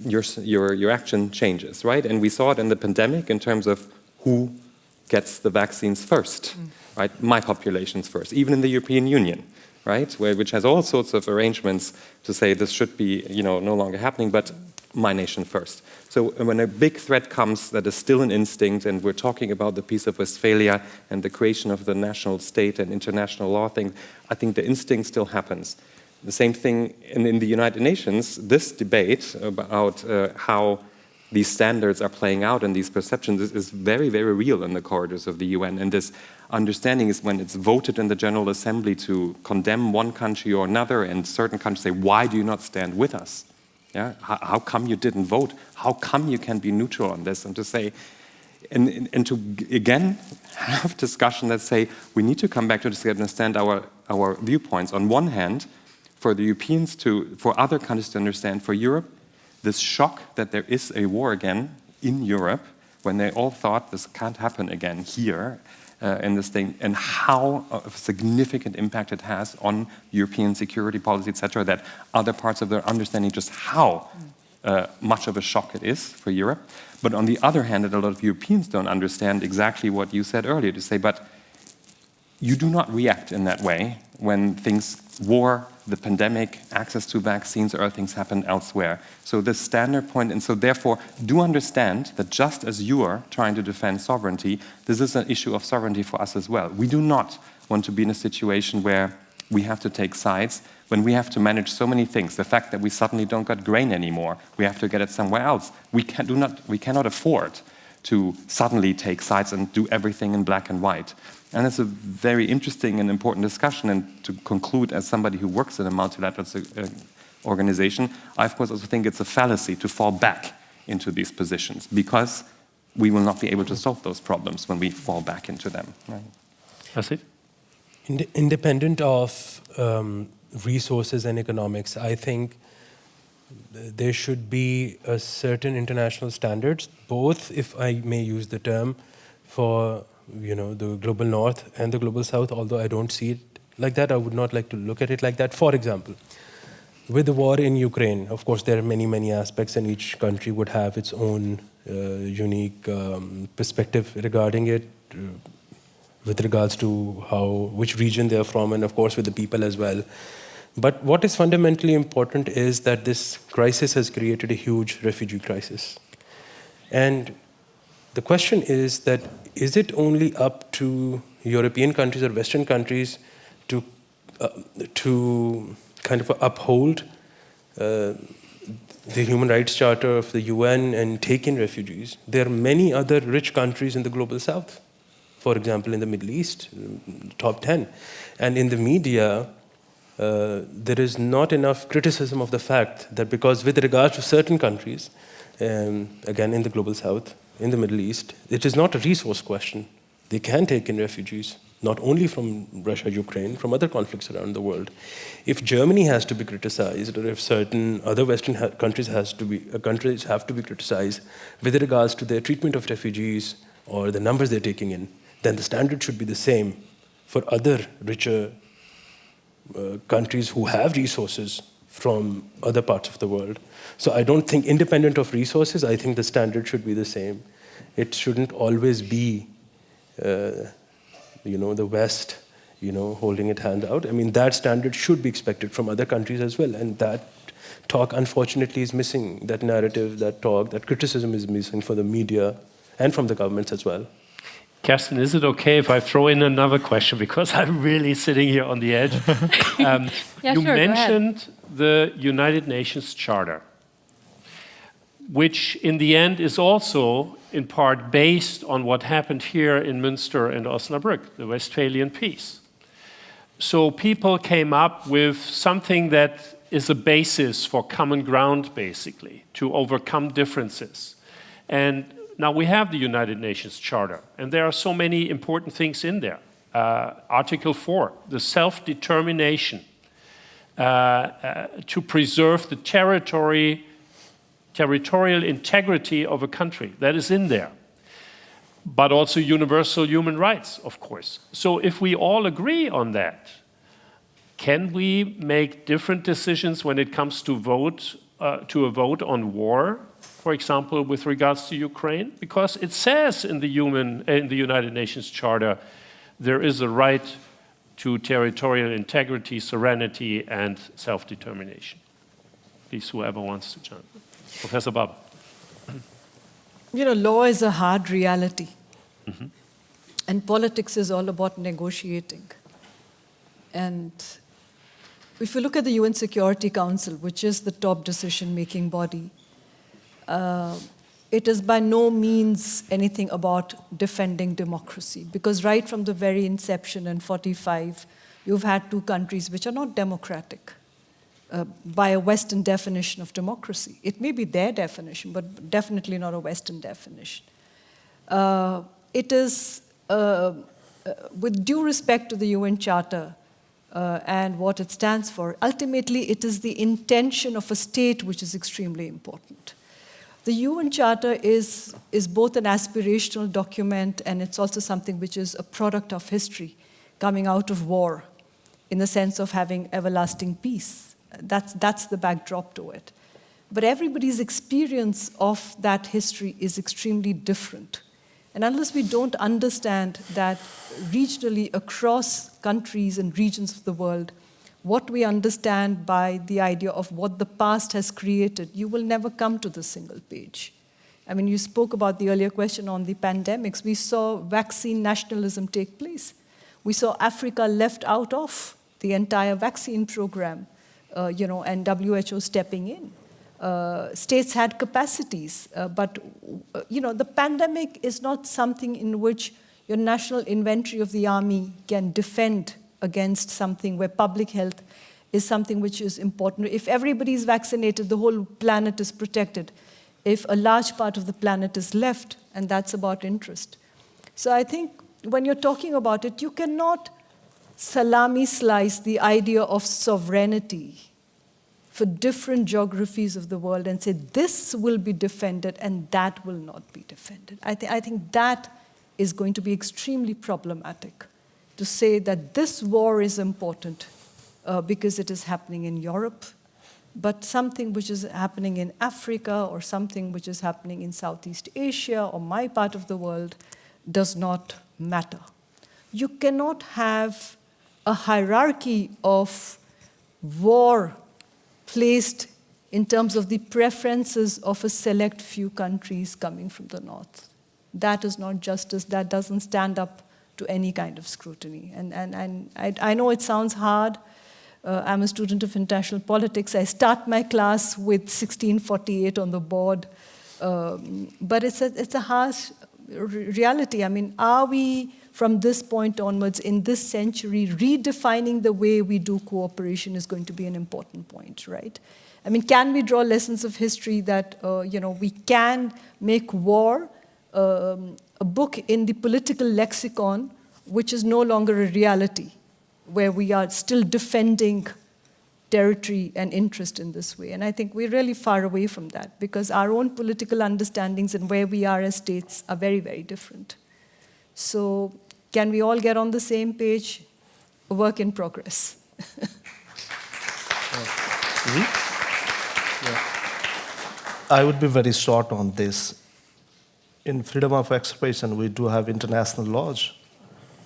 your action changes, right? And we saw it in the pandemic in terms of who gets the vaccines first, right? My population's first, even in the European Union, right? Which has all sorts of arrangements to say this should be, you know, no longer happening, but my nation first. So when a big threat comes that is still an instinct, and we're talking about the Peace of Westphalia and the creation of the national state and international law thing, I think the instinct still happens. The same thing in the United Nations, this debate about how these standards are playing out and these perceptions is very, very real in the corridors of the UN. And this understanding is when it's voted in the General Assembly to condemn one country or another, and certain countries say, why do you not stand with us? Yeah? How come you didn't vote? How come you can be neutral on this? And to say, and to again have discussion that say, we need to come back to this and understand our viewpoints. On one hand, for the Europeans for other countries to understand, for Europe, this shock that there is a war again in Europe, when they all thought this can't happen again here in this thing, and how significant impact it has on European security policy, etc., that other parts of their understanding just how much of a shock it is for Europe. But on the other hand, a lot of Europeans don't understand exactly what you said earlier, to say, but you do not react in that way when things, war, the pandemic, access to vaccines, or other things happen elsewhere. So the standard point, and so therefore do understand that just as you are trying to defend sovereignty, this is an issue of sovereignty for us as well. We do not want to be in a situation where we have to take sides, when we have to manage so many things. The fact that we suddenly don't get grain anymore, we have to get it somewhere else. We cannot afford to suddenly take sides and do everything in black and white. And it's a very interesting and important discussion. And to conclude, as somebody who works in a multilateral organization, I of course also think it's a fallacy to fall back into these positions, because we will not be able to solve those problems when we fall back into them. Right? That's it. Independent of resources and economics, I think there should be a certain international standards, both, if I may use the term, for the global north and the global south, although I don't see it like that. I would not like to look at it like that. For example, with the war in Ukraine, of course, there are many, many aspects, and each country would have its own unique perspective regarding it, with regards to which region they're from, and of course with the people as well. But what is fundamentally important is that this crisis has created a huge refugee crisis. And the question is that, is it only up to European countries or Western countries to kind of uphold the Human Rights Charter of the UN and take in refugees? There are many other rich countries in the global south, for example, in the Middle East, top 10. And in the media, there is not enough criticism of the fact that because with regards to certain countries, again in the global south, in the Middle East, it is not a resource question. They can take in refugees, not only from Russia, Ukraine, from other conflicts around the world. If Germany has to be criticized, or if certain other Western countries have to be criticized with regards to their treatment of refugees or the numbers they're taking in, then the standard should be the same for other richer countries who have resources from other parts of the world. So I don't think, independent of resources, I think the standard should be the same. It shouldn't always be, the West, holding its hand out. I mean, that standard should be expected from other countries as well. And that talk, unfortunately, is missing. That narrative, that talk, that criticism is missing for the media and from the governments as well. Kerstin, is it okay if I throw in another question, because I'm really sitting here on the edge? You mentioned the United Nations Charter, which in the end is also in part based on what happened here in Münster and Osnabrück, the Westphalian peace. So people came up with something that is a basis for common ground, basically, to overcome differences. And now we have the United Nations Charter, and there are so many important things in there. Article 4, the self-determination to preserve the territorial integrity of a country, that is in there. But also universal human rights, of course. So if we all agree on that, can we make different decisions when it comes to a vote on war, for example, with regards to Ukraine? Because it says in the United Nations Charter, there is a right to territorial integrity, sovereignty, and self-determination. Please, whoever wants to jump. Professor Baba. Law is a hard reality. Mm-hmm. And politics is all about negotiating. And if you look at the UN Security Council, which is the top decision-making body, it is by no means anything about defending democracy, because right from the very inception in 1945, you've had two countries which are not democratic by a Western definition of democracy. It may be their definition, but definitely not a Western definition. It is, with due respect to the UN Charter and what it stands for, ultimately it is the intention of a state which is extremely important. The UN Charter is both an aspirational document, and it's also something which is a product of history coming out of war, in the sense of having everlasting peace. That's the backdrop to it. But everybody's experience of that history is extremely different. And unless we don't understand that regionally across countries and regions of the world, what we understand by the idea of what the past has created, you will never come to the single page. I mean, you spoke about the earlier question on the pandemics. We saw vaccine nationalism take place. We saw Africa left out of the entire vaccine program, and WHO stepping in. States had capacities, but the pandemic is not something in which your national inventory of the army can defend against something where public health is something which is important. If everybody is vaccinated, the whole planet is protected. If a large part of the planet is left, and that's about interest. So I think when you're talking about it, you cannot salami slice the idea of sovereignty for different geographies of the world and say this will be defended and that will not be defended. I think that is going to be extremely problematic, to say that this war is important because it is happening in Europe, but something which is happening in Africa or something which is happening in Southeast Asia or my part of the world does not matter. You cannot have a hierarchy of war placed in terms of the preferences of a select few countries coming from the north. That is not justice. That doesn't stand up to any kind of scrutiny. And I know it sounds hard. I'm a student of international politics. I start my class with 1648 on the board. But it's a harsh reality. I mean, are we, from this point onwards, in this century, redefining the way we do cooperation is going to be an important point, right? I mean, can we draw lessons of history that, we can make war a book in the political lexicon, which is no longer a reality, where we are still defending territory and interest in this way. And I think we're really far away from that, because our own political understandings and where we are as states are very, very different. So can we all get on the same page? A work in progress. I would be very short on this. In freedom of expression, we do have international laws,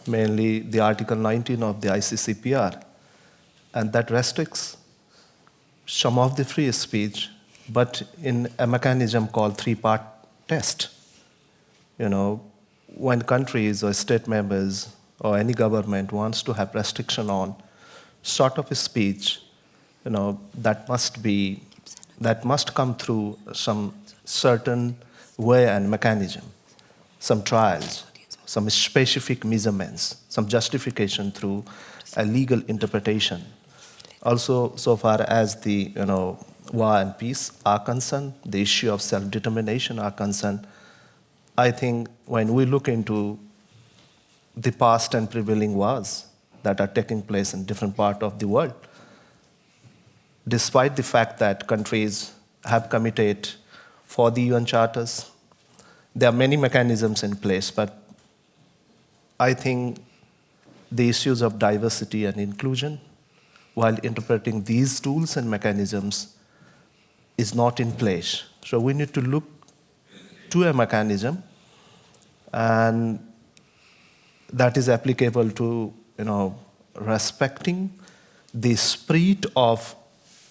mainly the Article 19 of the ICCPR, and that restricts some of the free speech, but in a mechanism called three-part test. When countries or state members or any government wants to have restriction on sort of a speech, that must come through some certain way and mechanism, some trials, some specific measurements, some justification through a legal interpretation. Also, so far as the war and peace are concerned, the issue of self-determination are concerned, I think when we look into the past and prevailing wars that are taking place in different parts of the world, despite the fact that countries have committed for the UN charters, there are many mechanisms in place, but I think the issues of diversity and inclusion, while interpreting these tools and mechanisms, is not in place. So we need to look to a mechanism, and that is applicable to respecting the spirit of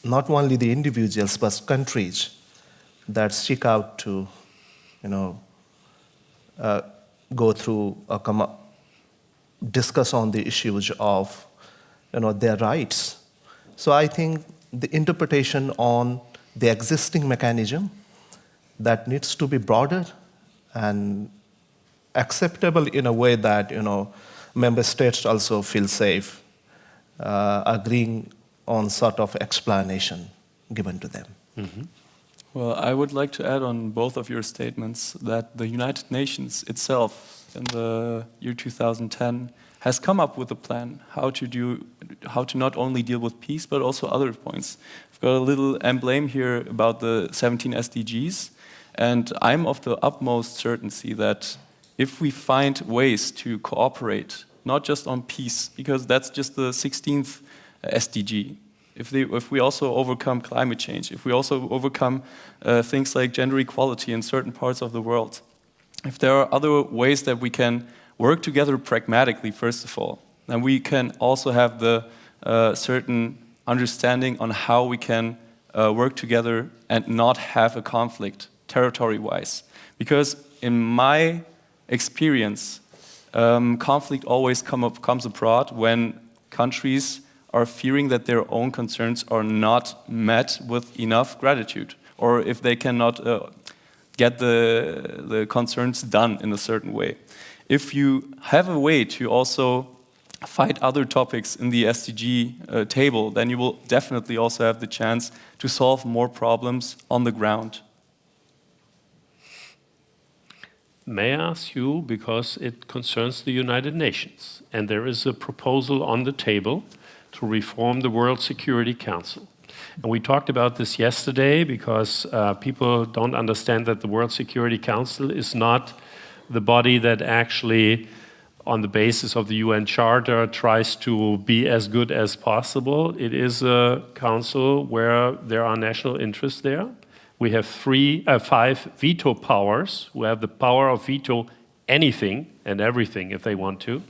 not only the individuals but countries that seek out to go through discuss on the issues of their rights. So I think the interpretation on the existing mechanism that needs to be broader and acceptable in a way that member states also feel safe agreeing on sort of explanation given to them. Mm-hmm. Well, I would like to add on both of your statements that the United Nations itself in the year 2010 has come up with a plan how to not only deal with peace but also other points. I've got a little emblem here about the 17 SDGs, and I'm of the utmost certainty that if we find ways to cooperate, not just on peace, because that's just the 16th SDG, if we also overcome climate change, if we also overcome things like gender equality in certain parts of the world, if there are other ways that we can work together pragmatically, first of all, then we can also have the certain understanding on how we can work together and not have a conflict territory-wise. Because in my experience, conflict always comes abroad when countries are fearing that their own concerns are not met with enough gratitude, or if they cannot get the concerns done in a certain way. If you have a way to also fight other topics in the SDG table, then you will definitely also have the chance to solve more problems on the ground. May I ask you, because it concerns the United Nations, and there is a proposal on the table to reform the World Security Council. And we talked about this yesterday because people don't understand that the World Security Council is not the body that actually, on the basis of the UN Charter, tries to be as good as possible. It is a council where there are national interests there. We have 5 veto powers who have the power of veto anything and everything if they want to.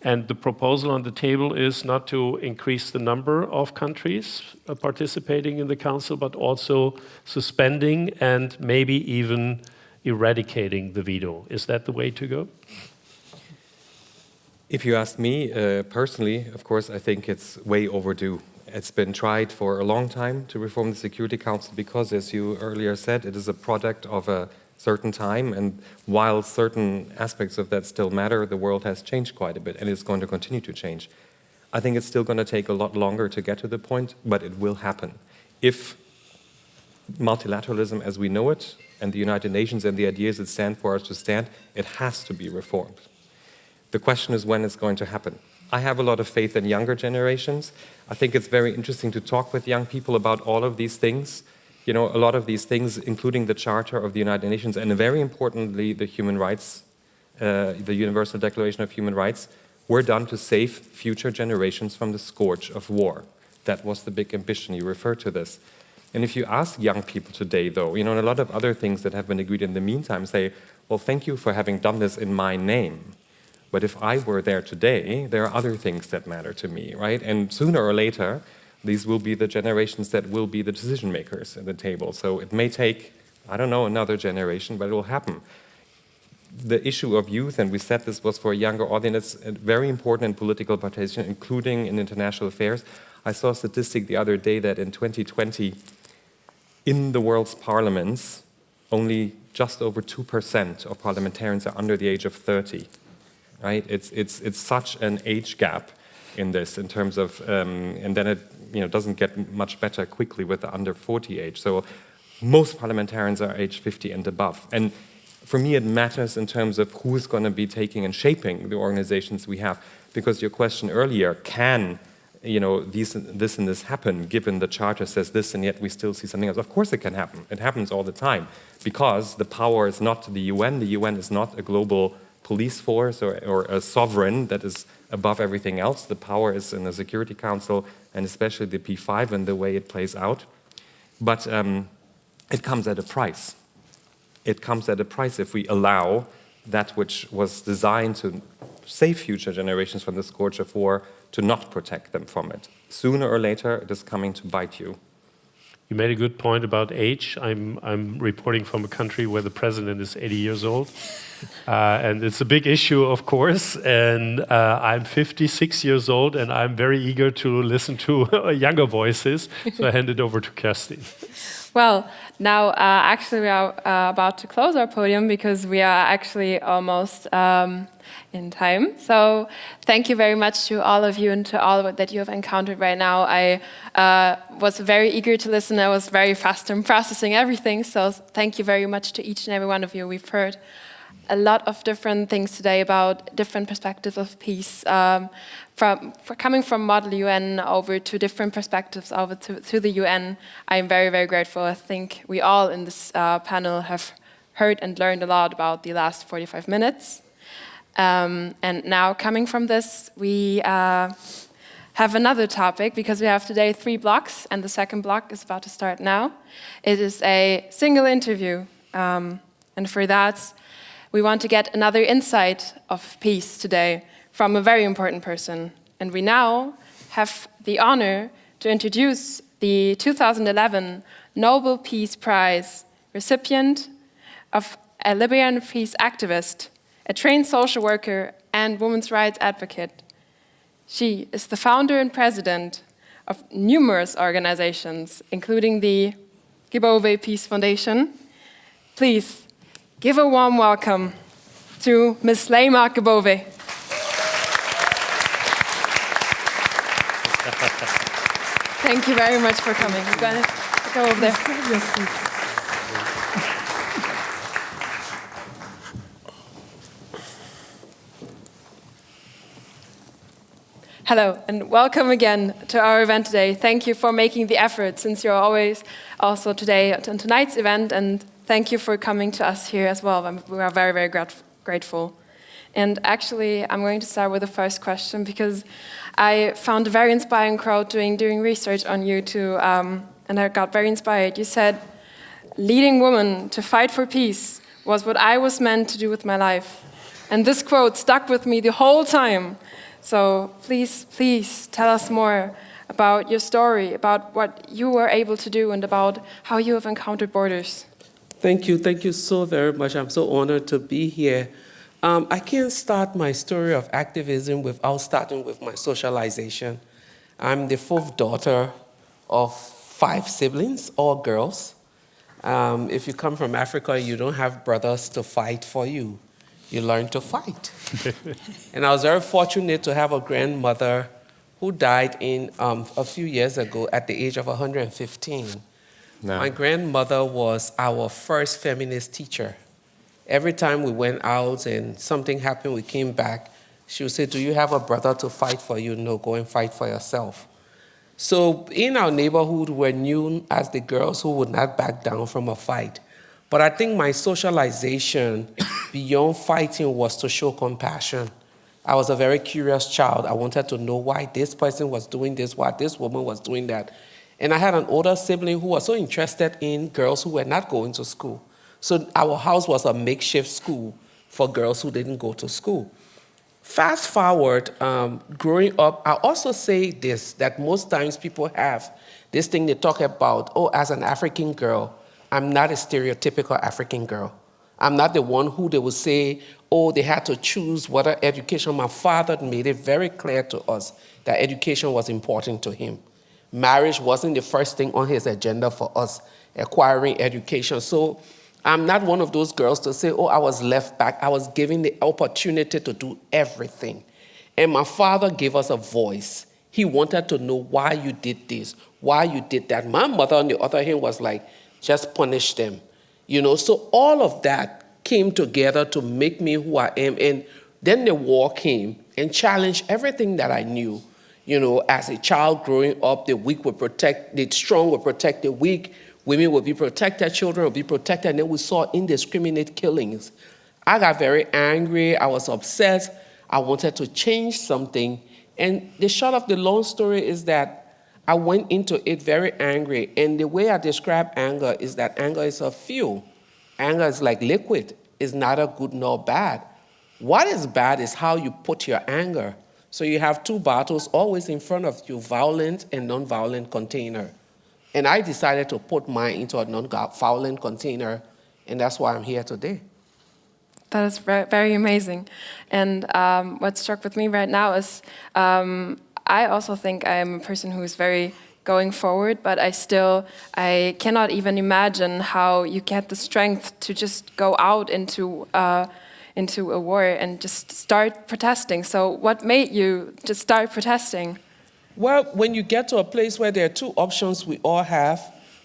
And the proposal on the table is not to increase the number of countries participating in the council, but also suspending and maybe even eradicating the veto. Is that the way to go? If you ask me personally, of course, I think it's way overdue. It's been tried for a long time to reform the Security Council because, as you earlier said, it is a product of a certain time, and while certain aspects of that still matter, the world has changed quite a bit, and it's going to continue to change. I think it's still going to take a lot longer to get to the point, but it will happen. If multilateralism as we know it, and the United Nations and the ideas that stand for us to stand, it has to be reformed. The question is when it's going to happen. I have a lot of faith in younger generations. I think it's very interesting to talk with young people about all of these things. You know, a lot of these things, including the Charter of the United Nations, and very importantly, the human rights, the Universal Declaration of Human Rights, were done to save future generations from the scourge of war. That was the big ambition. You referred to this. And if you ask young people today, though, you know, and a lot of other things that have been agreed in the meantime say, well, thank you for having done this in my name. But if I were there today, there are other things that matter to me, right? And sooner or later, these will be the generations that will be the decision makers at the table. So it may take, I don't know, another generation, but it will happen. The issue of youth, and we said this was for a younger audience, it's very important in political participation, including in international affairs. I saw a statistic the other day that in 2020, in the world's parliaments, only just over 2% of parliamentarians are under the age of 30. Right? It's such an age gap in this, in terms of, and then it doesn't get much better quickly with the under 40 age. So most parliamentarians are age 50 and above. And for me, it matters in terms of who is going to be taking and shaping the organizations we have. Because your question earlier, can this and this happen, given the Charter says this and yet we still see something else? Of course it can happen. It happens all the time. Because the power is not the UN. The UN is not a global police force or a sovereign that is above everything else. The power is in the Security Council, and especially the P5 and the way it plays out. But it comes at a price. It comes at a price if we allow that which was designed to save future generations from the scourge of war to not protect them from it. Sooner or later, it is coming to bite you. You made a good point about age. I'm reporting from a country where the president is 80 years old. And it's a big issue, of course. And I'm 56 years old, and I'm very eager to listen to younger voices. So I hand it over to Kerstin. Well, now actually we are about to close our podium because we are actually almost in time. So thank you very much to all of you and to all that you have encountered right now. I was very eager to listen. I was very fast in processing everything. So thank you very much to each and every one of you. We've heard a lot of different things today about different perspectives of peace, coming from model UN over to different perspectives over to the UN. I'm very, very grateful. I think we all in this panel have heard and learned a lot about the last 45 minutes. And now coming from this, we have another topic because we have today 3 blocks and the second block is about to start now. It is a single interview. And for that, we want to get another insight of peace today from a very important person. And we now have the honor to introduce the 2011 Nobel Peace Prize recipient of a Liberian peace activist, a trained social worker and women's rights advocate. She is the founder and president of numerous organizations, including the Gbowee Peace Foundation. Please give a warm welcome to Ms. Leymah Gbowee. Thank you very much for coming. You're going to go over there. Hello, and welcome again to our event today. Thank you for making the effort, since you're always also today on tonight's event, and thank you for coming to us here as well. We are very, very grateful. And actually, I'm going to start with the first question, because I found a very inspiring quote doing research on you too, and I got very inspired. You said, "Leading women to fight for peace was what I was meant to do with my life." And this quote stuck with me the whole time. So please tell us more about your story, about what you were able to do, and about how you have encountered borders. Thank you so very much. I'm so honored to be here. I can't start my story of activism without starting with my socialization. I'm the fourth daughter of 5 siblings, all girls. If you come from Africa, you don't have brothers to fight for you. You learn to fight. And I was very fortunate to have a grandmother who died a few years ago at the age of 115. No. My grandmother was our first feminist teacher. Every time we went out and something happened, we came back, she would say, "Do you have a brother to fight for you?" "No, go and fight for yourself." So in our neighborhood, we're known as the girls who would not back down from a fight. But I think my socialization beyond fighting was to show compassion. I was a very curious child. I wanted to know why this person was doing this, why this woman was doing that. And I had an older sibling who was so interested in girls who were not going to school. So our house was a makeshift school for girls who didn't go to school. Fast forward, growing up, I also say this, that most times people have this thing they talk about, "Oh, as an African girl, I'm not a stereotypical African girl. I'm not the one who they would say, oh, they had to choose whether education." My father made it very clear to us that education was important to him. Marriage wasn't the first thing on his agenda for us, acquiring education. So I'm not one of those girls to say, oh, I was left back. I was given the opportunity to do everything. And my father gave us a voice. He wanted to know why you did this, why you did that. My mother, on the other hand, was like, just punish them. So all of that came together to make me who I am. And then the war came and challenged everything that I knew. As a child growing up, the strong would protect the weak, women would be protected, children would be protected, and then we saw indiscriminate killings. I got very angry, I was upset, I wanted to change something. And the short of the long story is that I went into it very angry, and the way I describe anger is that anger is a fuel. Anger is like liquid. It's neither good nor bad. What is bad is how you put your anger. So you have 2 bottles always in front of you, violent and non-violent container. And I decided to put mine into a non-violent container, and that's why I'm here today. That is very amazing. And what struck with me right now is I also think I am a person who is very going forward, but I cannot even imagine how you get the strength to just go out into a war and just start protesting. So what made you just start protesting? Well, when you get to a place where there are 2 options we all have,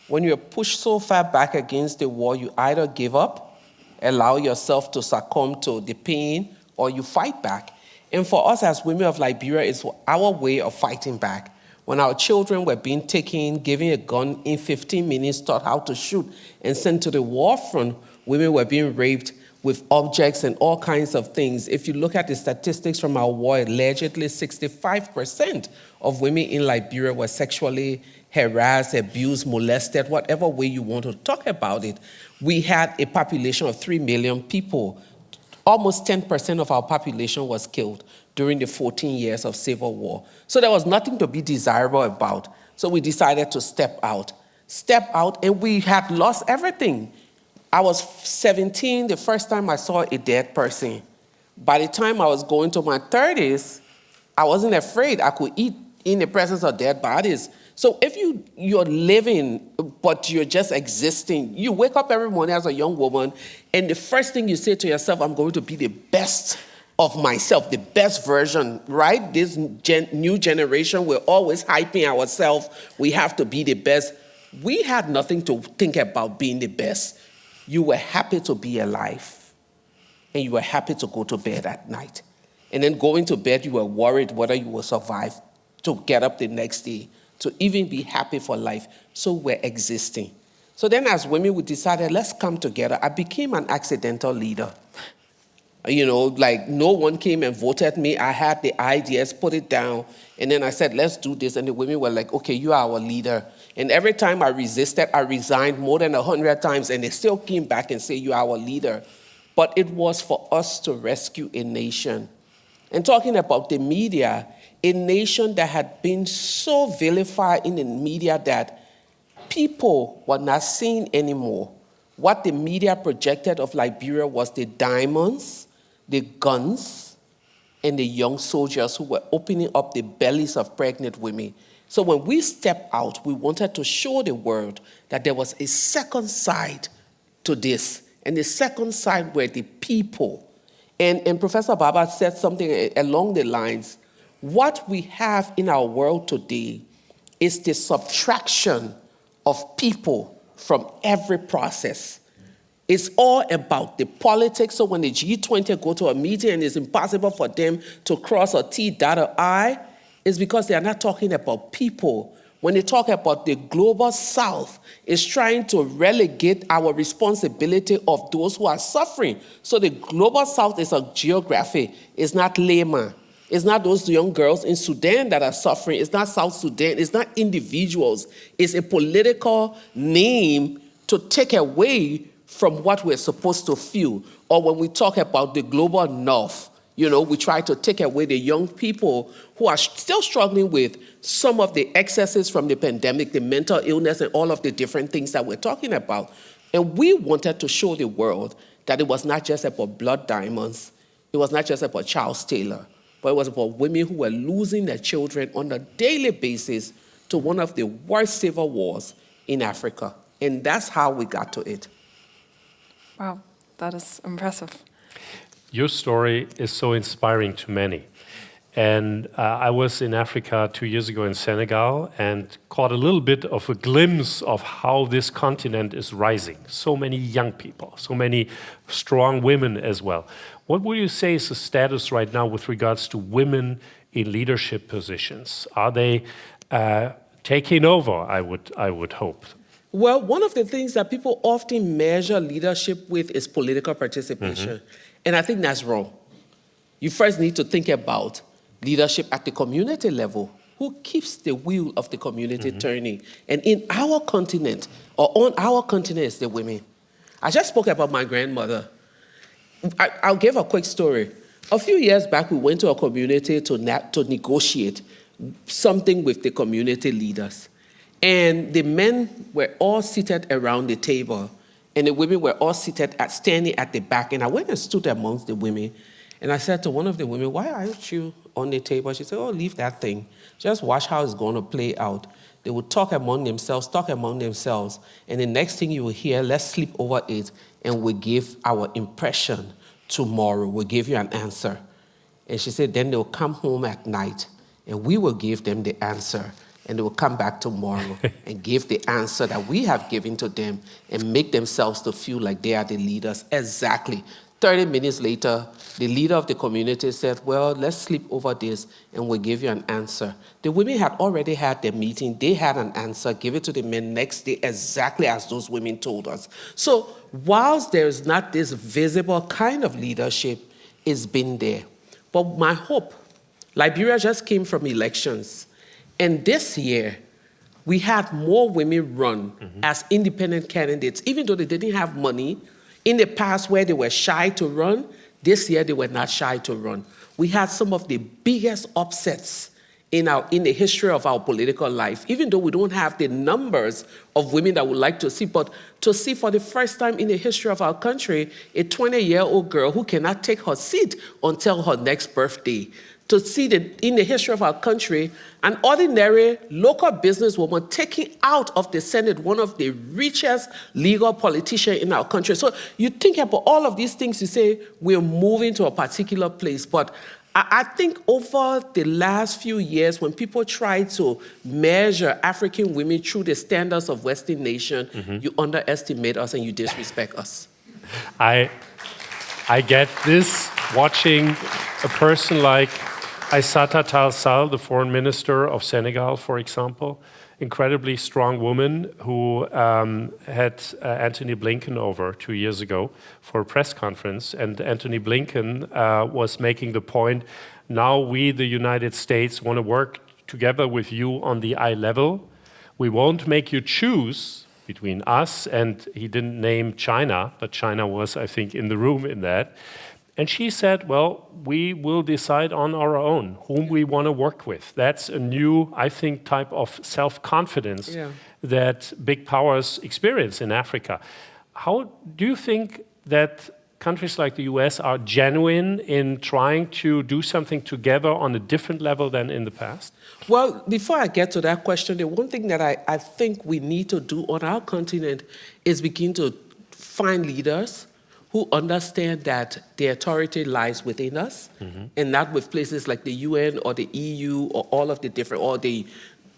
when you're pushed so far back against the wall, you either give up, allow yourself to succumb to the pain, or you fight back. And for us as women of Liberia, it's our way of fighting back. When our children were being taken, given a gun in 15 minutes, taught how to shoot, and sent to the war front, women were being raped with objects and all kinds of things. If you look at the statistics from our war, allegedly 65% of women in Liberia were sexually harassed, abused, molested, whatever way you want to talk about it. We had a population of 3 million people. Almost 10% of our population was killed during the 14 years of civil war. So there was nothing to be desirable about. So we decided to step out, and we had lost everything. I was 17 the first time I saw a dead person. By the time I was going to my 30s, I wasn't afraid. I could eat in the presence of dead bodies. So if you're living, but you're just existing, you wake up every morning as a young woman, and the first thing you say to yourself, I'm going to be the best of myself, the best version, right? This new generation, we're always hyping ourselves. We have to be the best. We had nothing to think about being the best. You were happy to be alive, and you were happy to go to bed at night. And then going to bed, you were worried whether you will survive to get up the next day, to even be happy for life. So we're existing. So then as women, we decided, let's come together. I became an accidental leader. Like no one came and voted me. I had the ideas, put it down, and then I said, let's do this. And the women were like, okay, you are our leader. And every time I resisted, I resigned more than 100 times, and they still came back and say, you are our leader. But it was for us to rescue a nation. And talking about the media, a nation that had been so vilified in the media that people were not seeing anymore. What the media projected of Liberia was the diamonds, the guns, and the young soldiers who were opening up the bellies of pregnant women. So when we stepped out, we wanted to show the world that there was a second side to this. And the second side were the people. And Professor Baba said something along the lines, what we have in our world today is the subtraction of people from every process. It's all about the politics. So when the G20 go to a meeting and it's impossible for them to cross a T, dot an I, it's because they are not talking about people. When they talk about the global South, it's trying to relegate our responsibility of those who are suffering. So the global South is a geography. It's not Leymah. It's not those young girls in Sudan that are suffering. It's not South Sudan. It's not individuals. It's a political name to take away from what we're supposed to feel. Or when we talk about the global North, we try to take away the young people who are still struggling with some of the excesses from the pandemic, the mental illness, and all of the different things that we're talking about. And we wanted to show the world that it was not just about blood diamonds. It was not just about Charles Taylor, but it was about women who were losing their children on a daily basis to one of the worst civil wars in Africa. And that's how we got to it. Wow, that is impressive. Your story is so inspiring to many. And I was in Africa 2 years ago in Senegal and caught a little bit of a glimpse of how this continent is rising. So many young people, so many strong women as well. What would you say is the status right now with regards to women in leadership positions? Are they taking over, I would hope? Well, one of the things that people often measure leadership with is political participation. And I think that's wrong. You first need to think about leadership at the community level. Who keeps the wheel of the community turning? And in our continent, or on our continent, is the women. I just spoke about my grandmother. I'll give a quick story. A few years back, we went to a community to negotiate something with the community leaders. And the men were all seated around the table, and the women were all standing at the back. And I went and stood amongst the women, and I said to one of the women, why aren't you on the table? She said, oh, leave that thing. Just watch how it's going to play out. They would talk among themselves, and the next thing you will hear, let's sleep over it, and we'll give our impression tomorrow. We'll give you an answer. And she said, then they'll come home at night, and we will give them the answer. And they will come back tomorrow and give the answer that we have given to them and make themselves to feel like they are the leaders. Exactly. 30 minutes later, the leader of the community said, well, let's sleep over this and we'll give you an answer. The women had already had their meeting. They had an answer, give it to the men next day exactly as those women told us. So whilst there is not this visible kind of leadership, it's been there. But my hope, Liberia just came from elections. And this year, we had more women run as independent candidates, even though they didn't have money. In the past, where they were shy to run, this year they were not shy to run. We had some of the biggest upsets in the history of our political life, even though we don't have the numbers of women that would like to see, but to see for the first time in the history of our country, a 20-year-old girl who cannot take her seat until her next birthday, to see in the history of our country, an ordinary local businesswoman taking out of the Senate one of the richest legal politicians in our country. So you think about all of these things, you say, we're moving to a particular place. But I think over the last few years, when people try to measure African women through the standards of Western nations, you underestimate us and you disrespect us. I get this watching a person like Aissata Tall Sall, the foreign minister of Senegal, for example, incredibly strong woman who had Antony Blinken over 2 years ago for a press conference. And Antony Blinken was making the point, now we, the United States, want to work together with you on the eye level. We won't make you choose between us, and he didn't name China, but China was, I think, in the room in that. And she said, well, we will decide on our own whom we want to work with. That's a new, I think, type of self-confidence that big powers experience in Africa. How do you think that countries like the US are genuine in trying to do something together on a different level than in the past? Well, before I get to that question, the one thing that I think we need to do on our continent is begin to find leaders who understand that the authority lies within us and not with places like the UN or the EU or all of the different, or the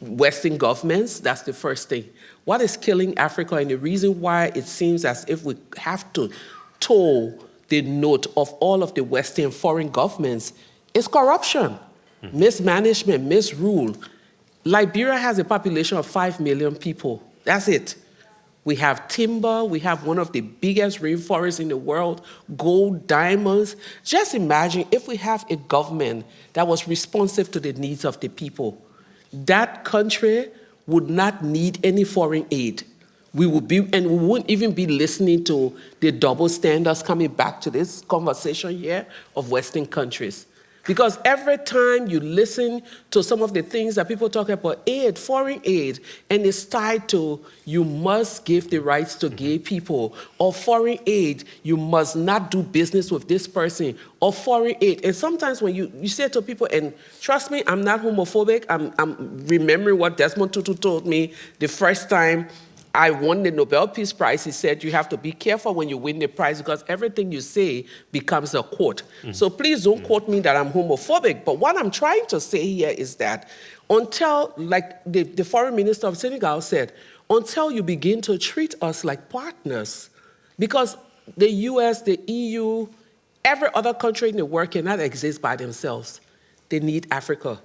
Western governments. That's the first thing. What is killing Africa, and the reason why it seems as if we have to toe the note of all of the Western foreign governments, is corruption, mismanagement, misrule. Liberia has a population of 5 million people. That's it. We have timber, we have one of the biggest rainforests in the world, gold, diamonds. Just imagine if we have a government that was responsive to the needs of the people. That country would not need any foreign aid. We wouldn't even be listening to the double standards coming back to this conversation here of Western countries. Because every time you listen to some of the things that people talk about, aid, foreign aid, and it's tied to you must give the rights to gay people, or foreign aid, you must not do business with this person, or foreign aid. And sometimes when you say to people, and trust me, I'm not homophobic, I'm remembering what Desmond Tutu told me the first time I won the Nobel Peace Prize. He said, you have to be careful when you win the prize because everything you say becomes a quote. So please don't quote me that I'm homophobic. But what I'm trying to say here is that until, like the foreign minister of Senegal said, until you begin to treat us like partners, because the US, the EU, every other country in the world cannot exist by themselves. They need Africa.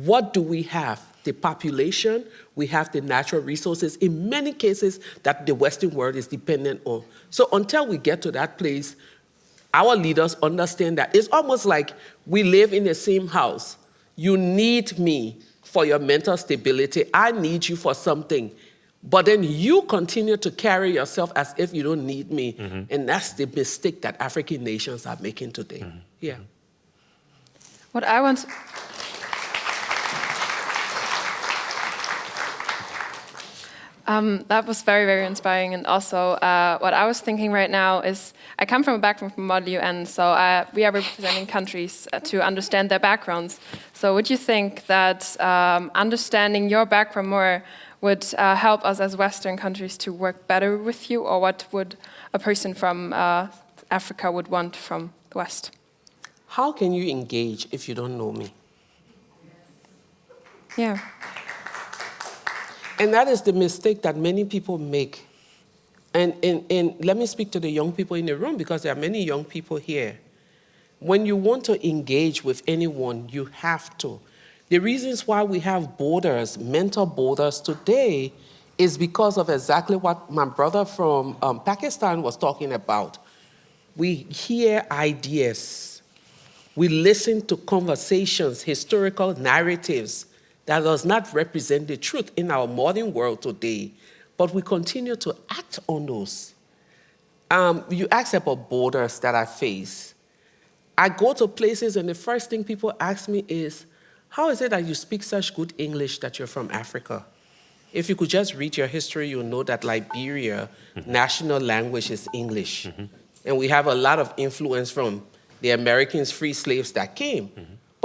What do we have? The population, we have the natural resources, in many cases that the Western world is dependent on. So until we get to that place, our leaders understand that it's almost like we live in the same house. You need me for your mental stability. I need you for something. But then you continue to carry yourself as if you don't need me. And that's the mistake that African nations are making today. Yeah. What I want... that was very, very inspiring. And also, what I was thinking right now is, I come from a background from Model UN, so we are representing countries to understand their backgrounds. So would you think that understanding your background more would help us as Western countries to work better with you? Or what would a person from Africa would want from the West? How can you engage if you don't know me? Yeah. And that is the mistake that many people make. And let me speak to the young people in the room, because there are many young people here. When you want to engage with anyone, you have to. The reasons why we have borders, mental borders today, is because of exactly what my brother from Pakistan was talking about. We hear ideas. We listen to conversations, historical narratives, that does not represent the truth in our modern world today, but we continue to act on those. You asked about borders that I face. I go to places and the first thing people ask me is, how is it that you speak such good English that you're from Africa? If you could just read your history, you'll know that Liberia, national language is English. And we have a lot of influence from the Americans, free slaves that came.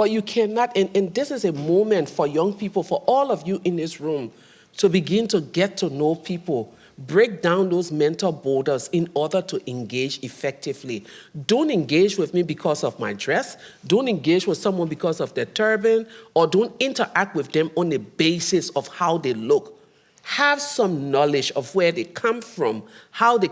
But you cannot, and this is a moment for young people, for all of you in this room, to begin to get to know people, break down those mental borders in order to engage effectively. Don't engage with me because of my dress. Don't engage with someone because of their turban, or don't interact with them on the basis of how they look. Have some knowledge of where they come from, how they,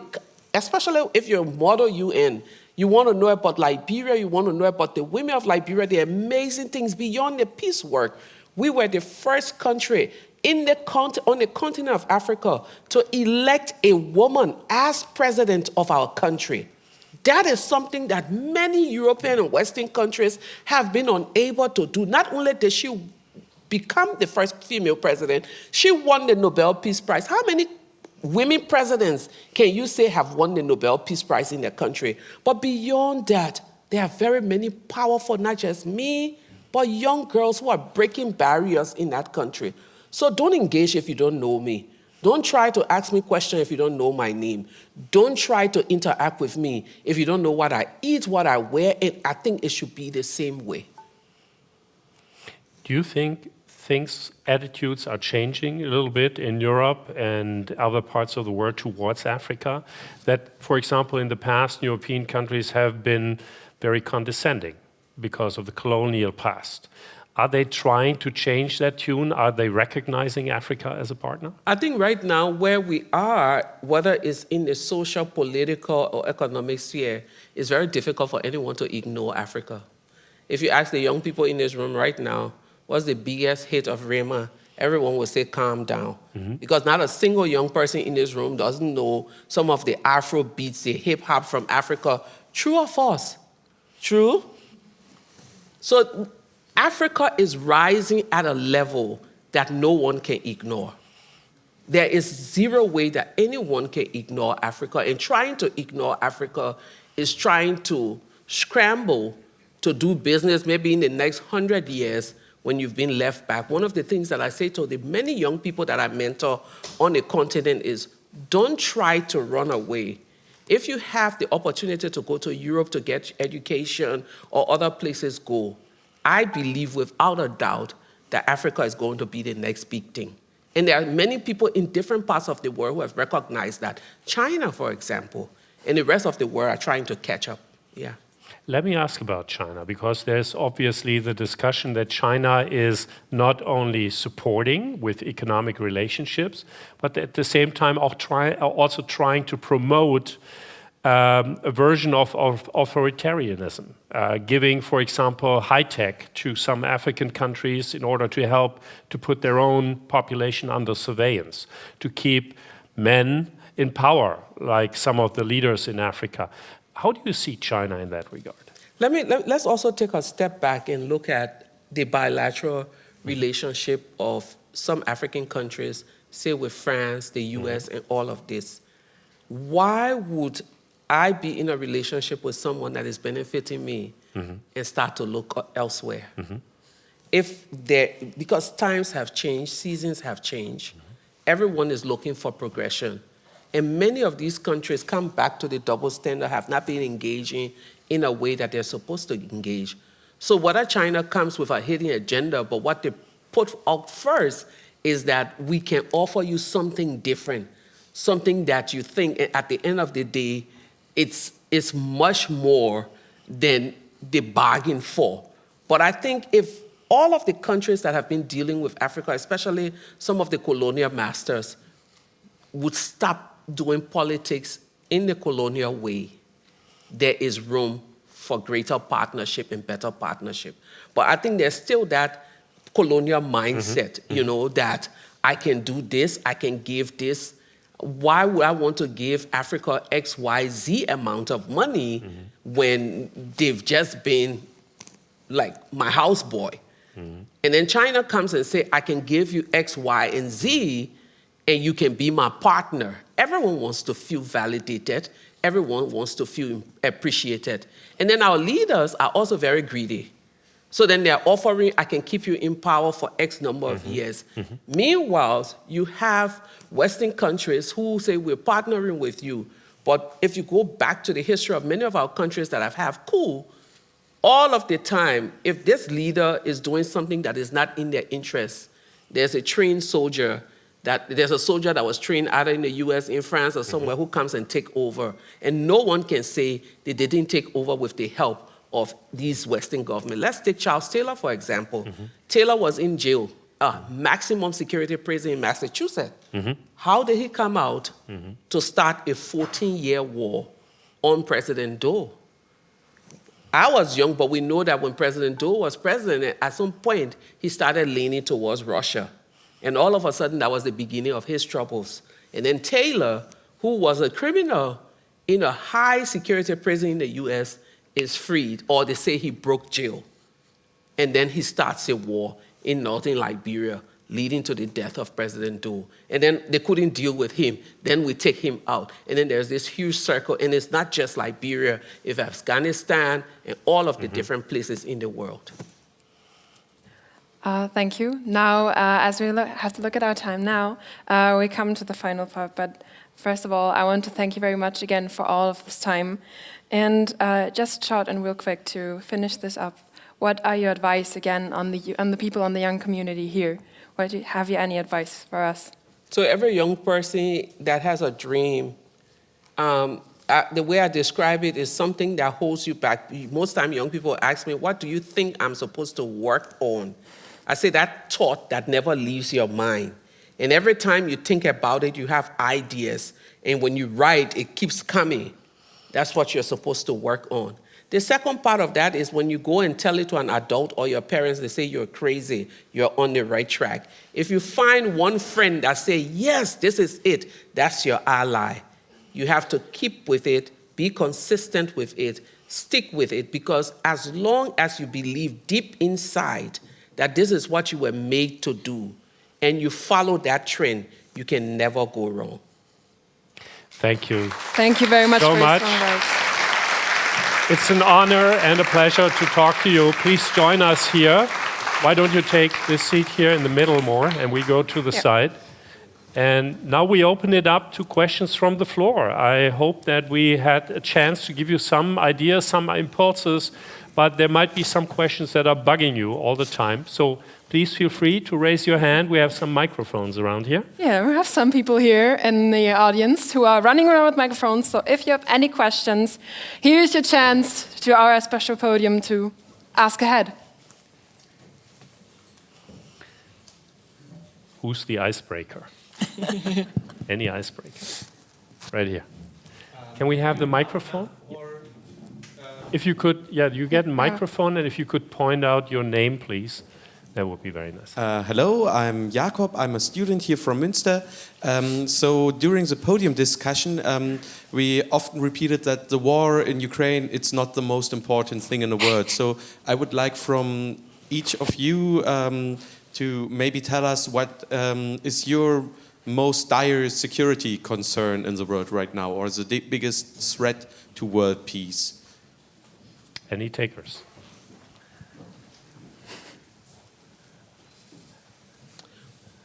especially if you're a model UN, you want to know about Liberia, you want to know about the women of Liberia, the amazing things beyond the peace work. We were the first country on the continent of Africa to elect a woman as president of our country. That is something that many European and Western countries have been unable to do. Not only did she become the first female president, she won the Nobel Peace Prize. How many women presidents can you say have won the Nobel Peace Prize in their country? But beyond that, there are very many powerful, not just me, but young girls who are breaking barriers in that country. So don't engage if you don't know me. Don't try to ask me questions if you don't know my name. Don't try to interact with me if you don't know what I eat, what I wear, and I think it should be the same way. Do you think attitudes are changing a little bit in Europe and other parts of the world towards Africa? That, for example, in the past, European countries have been very condescending because of the colonial past. Are they trying to change that tune? Are they recognizing Africa as a partner? I think right now where we are, whether it's in the social, political, or economic sphere, it's very difficult for anyone to ignore Africa. If you ask the young people in this room right now, what's the biggest hit of Leymah? Everyone will say, calm down. Because not a single young person in this room doesn't know some of the Afro beats, the hip hop from Africa. True or false? True? So Africa is rising at a level that no one can ignore. There is zero way that anyone can ignore Africa. And trying to ignore Africa is trying to scramble to do business maybe in the next 100 years when you've been left back. One of the things that I say to the many young people that I mentor on the continent is, don't try to run away. If you have the opportunity to go to Europe to get education or other places, go. I believe without a doubt that Africa is going to be the next big thing. And there are many people in different parts of the world who have recognized that. China, for example, and the rest of the world are trying to catch up. Yeah. Let me ask about China, because there's obviously the discussion that China is not only supporting with economic relationships, but at the same time also trying to promote a version of authoritarianism, giving, for example, high-tech to some African countries in order to help to put their own population under surveillance, to keep men in power, like some of the leaders in Africa. How do you see China in that regard? Let's also take a step back and look at the bilateral relationship of some African countries, say with France, the US, and all of this. Why would I be in a relationship with someone that is benefiting me and start to look elsewhere? Because times have changed, seasons have changed, everyone is looking for progression. And many of these countries come back to the double standard, have not been engaging in a way that they're supposed to engage. So whether China comes with a hidden agenda, but what they put out first is that we can offer you something different, something that you think at the end of the day, it's much more than the bargain for. But I think if all of the countries that have been dealing with Africa, especially some of the colonial masters, would stop doing politics in the colonial way, there is room for greater partnership and better partnership. But I think there's still that colonial mindset, you know, that I can do this, I can give this. Why would I want to give Africa X, Y, Z amount of money when they've just been like my houseboy? And then China comes and say, I can give you X, Y, and Z, and you can be my partner. Everyone wants to feel validated. Everyone wants to feel appreciated. And then our leaders are also very greedy. So then they're offering, I can keep you in power for X number of years. Meanwhile, you have Western countries who say, we're partnering with you. But if you go back to the history of many of our countries that have had coup, all of the time, if this leader is doing something that is not in their interest, there's a trained soldier, there's a soldier that was trained either in the US, in France, or somewhere who comes and take over. And no one can say they didn't take over with the help of these Western governments. Let's take Charles Taylor, for example. Taylor was in jail, maximum security prison in Massachusetts. How did he come out to start a 14-year war on President Doe? I was young, but we know that when President Doe was president, at some point, he started leaning towards Russia. And all of a sudden, that was the beginning of his troubles. And then Taylor, who was a criminal in a high security prison in the US, is freed, or they say he broke jail. And then he starts a war in northern Liberia, leading to the death of President Doe. And then they couldn't deal with him. Then we take him out. And then there's this huge circle, and it's not just Liberia, it's Afghanistan, and all of the different places in the world. Thank you. Now, as we have to look at our time now, we come to the final part. But first of all, I want to thank you very much again for all of this time. And just short and real quick to finish this up, what are your advice again on the people on the young community here? Have you any advice for us? So every young person that has a dream, the way I describe it is something that holds you back. Most time young people ask me, what do you think I'm supposed to work on? I say that thought that never leaves your mind. And every time you think about it, you have ideas. And when you write, it keeps coming. That's what you're supposed to work on. The second part of that is when you go and tell it to an adult or your parents, they say you're crazy, you're on the right track. If you find one friend that say, yes, this is it, that's your ally. You have to keep with it, be consistent with it, stick with it, because as long as you believe deep inside that this is what you were made to do, and you follow that trend, you can never go wrong. Thank you. Thank you very much so for much. your strong words. It's an honor and a pleasure to talk to you. Please join us here. Why don't you take this seat here in the middle more, and we go to the side. And now we open it up to questions from the floor. I hope that we had a chance to give you some ideas, some impulses, but there might be some questions that are bugging you all the time. So please feel free to raise your hand. We have some microphones around here. Yeah, we have some people here in the audience who are running around with microphones. So if you have any questions, here's your chance to our special podium to ask ahead. Who's the icebreaker? Any icebreaker? Right here. Can we have the microphone? If you could, you get a microphone, and if you could point out your name, please, that would be very nice. Hello, I'm Jakob. I'm a student here from Münster. So during the podium discussion, we often repeated that the war in Ukraine, it's not the most important thing in the world. So I would like from each of you to maybe tell us what is your most dire security concern in the world right now, or the biggest threat to world peace? Any takers?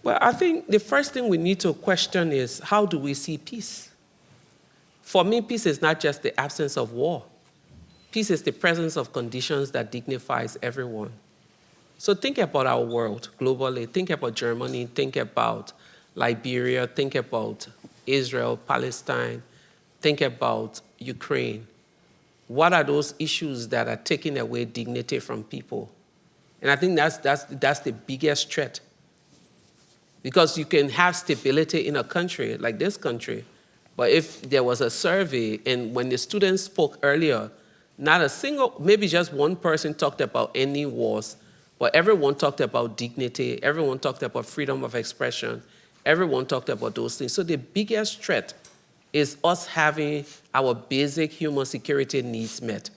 Well, I think the first thing we need to question is, how do we see peace? For me, peace is not just the absence of war. Peace is the presence of conditions that dignifies everyone. So think about our world globally. Think about Germany. Think about Liberia. Think about Israel, Palestine. Think about Ukraine. What are those issues that are taking away dignity from people? And I think that's the biggest threat. Because you can have stability in a country like this country, but if there was a survey, and when the students spoke earlier, not a single, maybe just one person talked about any wars, but everyone talked about dignity, everyone talked about freedom of expression, everyone talked about those things. So the biggest threat is us having our basic human security needs met.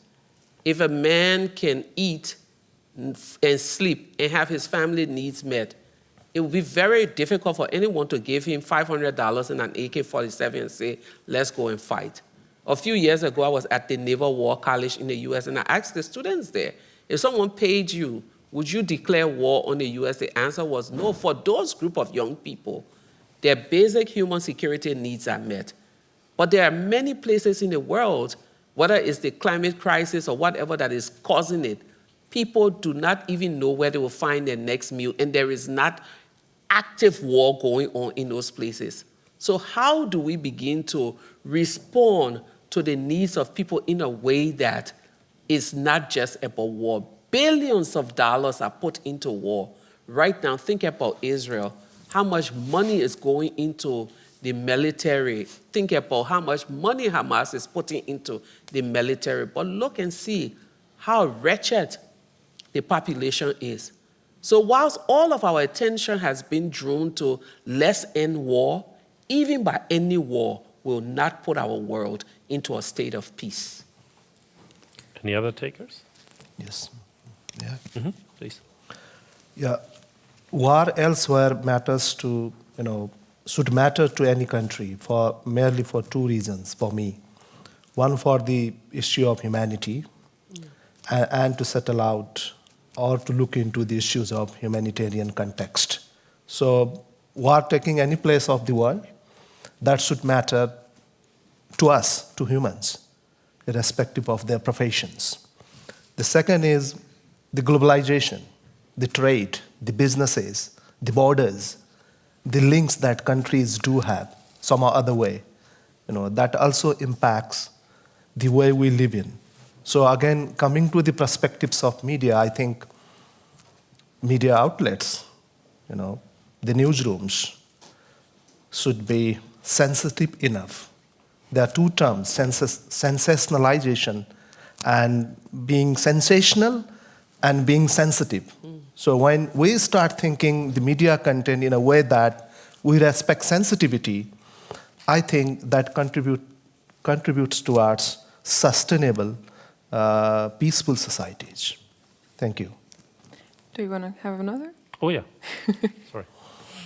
If a man can eat and sleep and have his family needs met, it would be very difficult for anyone to give him $500 and an AK-47 and say, let's go and fight. A few years ago, I was at the Naval War College in the US, and I asked the students there, if someone paid you, would you declare war on the US? The answer was no. For those group of young people, their basic human security needs are met. But there are many places in the world whether it's the climate crisis or whatever that is causing it, people do not even know where they will find their next meal, and there is not active war going on in those places. So how do we begin to respond to the needs of people in a way that is not just about war? Billions of dollars are put into war. Right now, think about Israel. How much money is going into the military? Think about how much money Hamas is putting into the military. But look and see how wretched the population is. So whilst all of our attention has been drawn to let's end war, even by any war will not put our world into a state of peace. Any other takers? Yes. Yeah. Please. Yeah. War elsewhere matters to, should matter to any country merely for two reasons for me. One, for the issue of humanity, and to settle out or to look into the issues of humanitarian context. So war taking any place of the world, that should matter to us, to humans, irrespective of their professions. The second is the globalization, the trade, the businesses, the borders, the links that countries do have some other way, that also impacts the way we live in. So again, coming to the perspectives of media, I think media outlets, the newsrooms should be sensitive enough. There are two terms, sensationalization and being sensational and being sensitive. So when we start thinking the media content in a way that we respect sensitivity, I think that contributes towards sustainable, peaceful societies. Thank you. Do you want to have another? Oh, yeah. Sorry.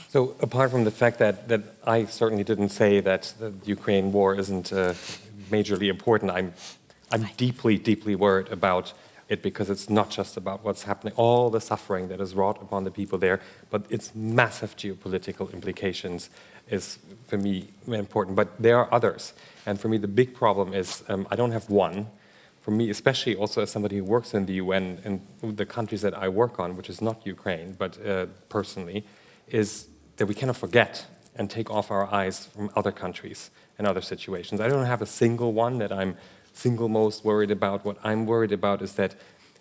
So apart from the fact that I certainly didn't say that the Ukraine war isn't majorly important, I'm deeply, deeply worried about it because it's not just about what's happening, all the suffering that is wrought upon the people there, but its massive geopolitical implications is, for me, important. But there are others. And for me, the big problem is, I don't have one. For me, especially also as somebody who works in the UN and the countries that I work on, which is not Ukraine, but personally, is that we cannot forget and take off our eyes from other countries and other situations. I don't have a single one that I'm single most worried about. What I'm worried about is that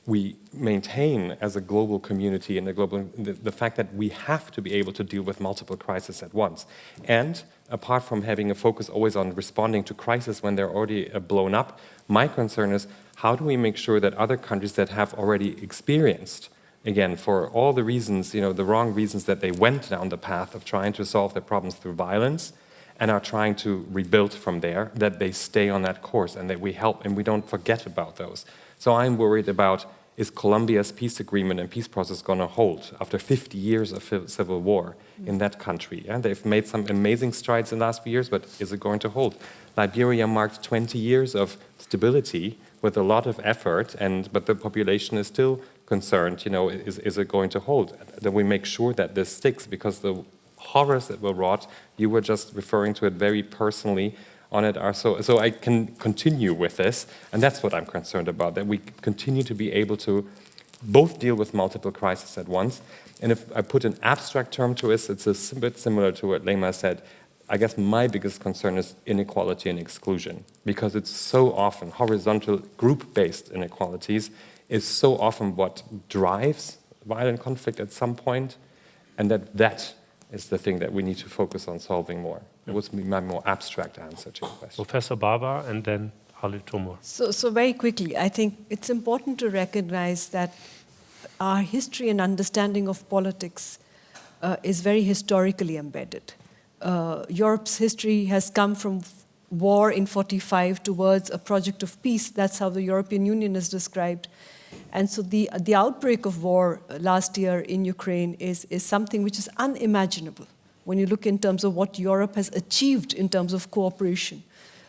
we maintain as a global community and the fact that we have to be able to deal with multiple crises at once. And apart from having a focus always on responding to crises when they're already blown up, my concern is how do we make sure that other countries that have already experienced, again, for all the reasons, the wrong reasons that they went down the path of trying to solve their problems through violence and are trying to rebuild from there, that they stay on that course and that we help and we don't forget about those. So I'm worried about, is Colombia's peace agreement and peace process going to hold after 50 years of civil war in that country? And they've made some amazing strides in the last few years, but is it going to hold? Liberia marked 20 years of stability with a lot of effort, but the population is still concerned, is it going to hold? That we make sure that this sticks, because the horrors that were wrought, you were just referring to it very personally on it, are so I can continue with this, and that's what I'm concerned about, that we continue to be able to both deal with multiple crises at once. And if I put an abstract term to it, it's a bit similar to what Leymah said. I guess my biggest concern is inequality and exclusion, because it's so often horizontal group-based inequalities is so often what drives violent conflict at some point, and that is the thing that we need to focus on solving more. It was my more abstract answer to your question. Professor Baba and then Halil Tomur. So very quickly, I think it's important to recognize that our history and understanding of politics is very historically embedded. Europe's history has come from war in 1945 towards a project of peace. That's how the European Union is described. And so the outbreak of war last year in Ukraine is something which is unimaginable when you look in terms of what Europe has achieved in terms of cooperation.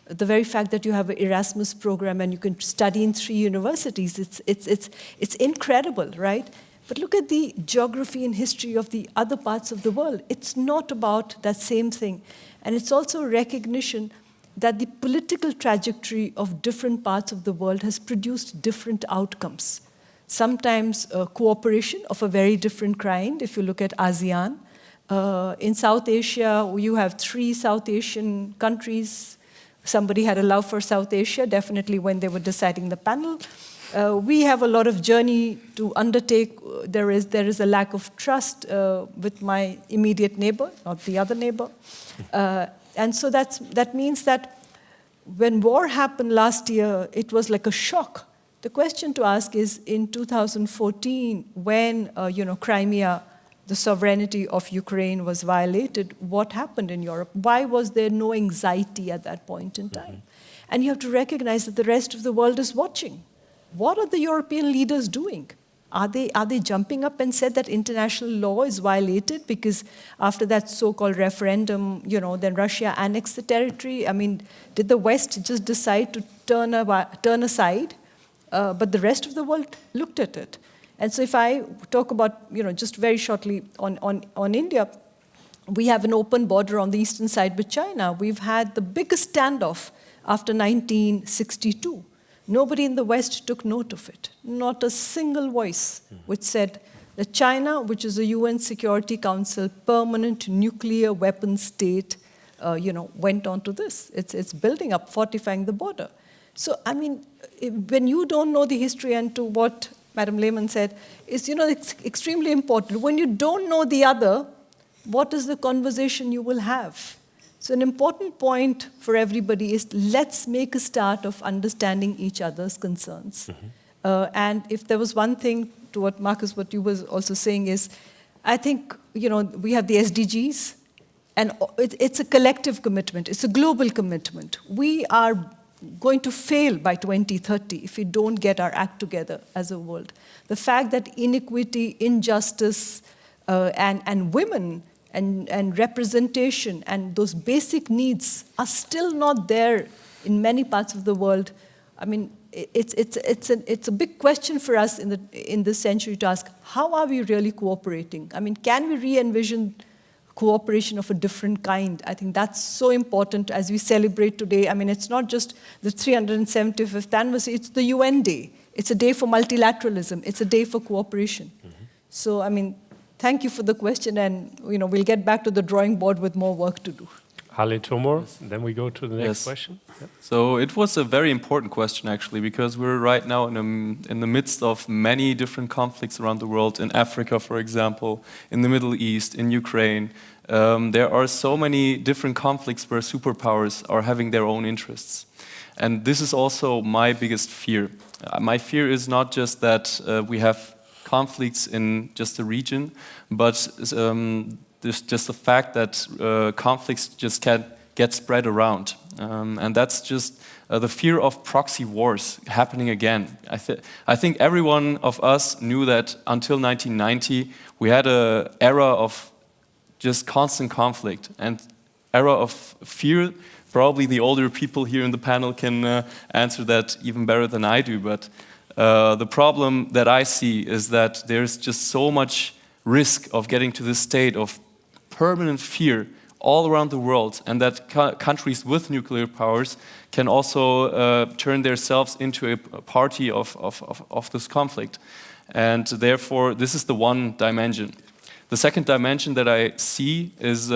The very fact that you have an Erasmus program and you can study in 3 universities, it's incredible, right? But look at the geography and history of the other parts of the world. It's not about that same thing. And it's also a recognition that the political trajectory of different parts of the world has produced different outcomes. Sometimes cooperation of a very different kind, if you look at ASEAN. In South Asia, you have 3 South Asian countries. Somebody had a love for South Asia, definitely when they were deciding the panel. We have a lot of journey to undertake. There is a lack of trust with my immediate neighbor, not the other neighbor. And so that means that when war happened last year, it was like a shock. The question to ask is, in 2014, when Crimea, the sovereignty of Ukraine was violated, what happened in Europe? Why was there no anxiety at that point in time? And you have to recognize that the rest of the world is watching. What are the European leaders doing? Are they jumping up and said that international law is violated because after that so-called referendum, then Russia annexed the territory? I mean, did the West just decide to turn aside? But the rest of the world looked at it. And so if I talk about, just very shortly on India, we have an open border on the eastern side with China. We've had the biggest standoff after 1962. Nobody in the West took note of it. Not a single voice which said that China, which is a UN Security Council permanent nuclear weapon state, went on to this. It's building up, fortifying the border. So, I mean, when you don't know the history, and to what Madam Leymah said, it's extremely important. When you don't know the other, what is the conversation you will have? So an important point for everybody is, let's make a start of understanding each other's concerns. And if there was one thing to what Marcus, what you was also saying is, I think, we have the SDGs, and it's a collective commitment. It's a global commitment. We are going to fail by 2030 if we don't get our act together as a world. The fact that inequity, injustice, and women and representation and those basic needs are still not there in many parts of the world. I mean, it's a big question for us in this century to ask, how are we really cooperating? I mean, can we re-envision cooperation of a different kind? I think that's so important as we celebrate today. I mean, it's not just the 375th anniversary, it's the UN Day. It's a day for multilateralism. It's a day for cooperation. So, I mean, thank you for the question, and we'll get back to the drawing board with more work to do. Ali Tomor, then we go to the next question. Yeah. So it was a very important question, actually, because we're right now in the midst of many different conflicts around the world, in Africa, for example, in the Middle East, in Ukraine. There are so many different conflicts where superpowers are having their own interests. And this is also my biggest fear. My fear is not just that we have conflicts in just a region, but there's just the fact that conflicts just can get spread around. And that's just the fear of proxy wars happening again. I think every one of us knew that until 1990, we had an era of just constant conflict and era of fear. Probably the older people here in the panel can answer that even better than I do, but the problem that I see is that there's just so much risk of getting to this state of permanent fear all around the world, and that countries with nuclear powers can also turn themselves into a party of this conflict. And therefore, this is the one dimension. The second dimension that I see is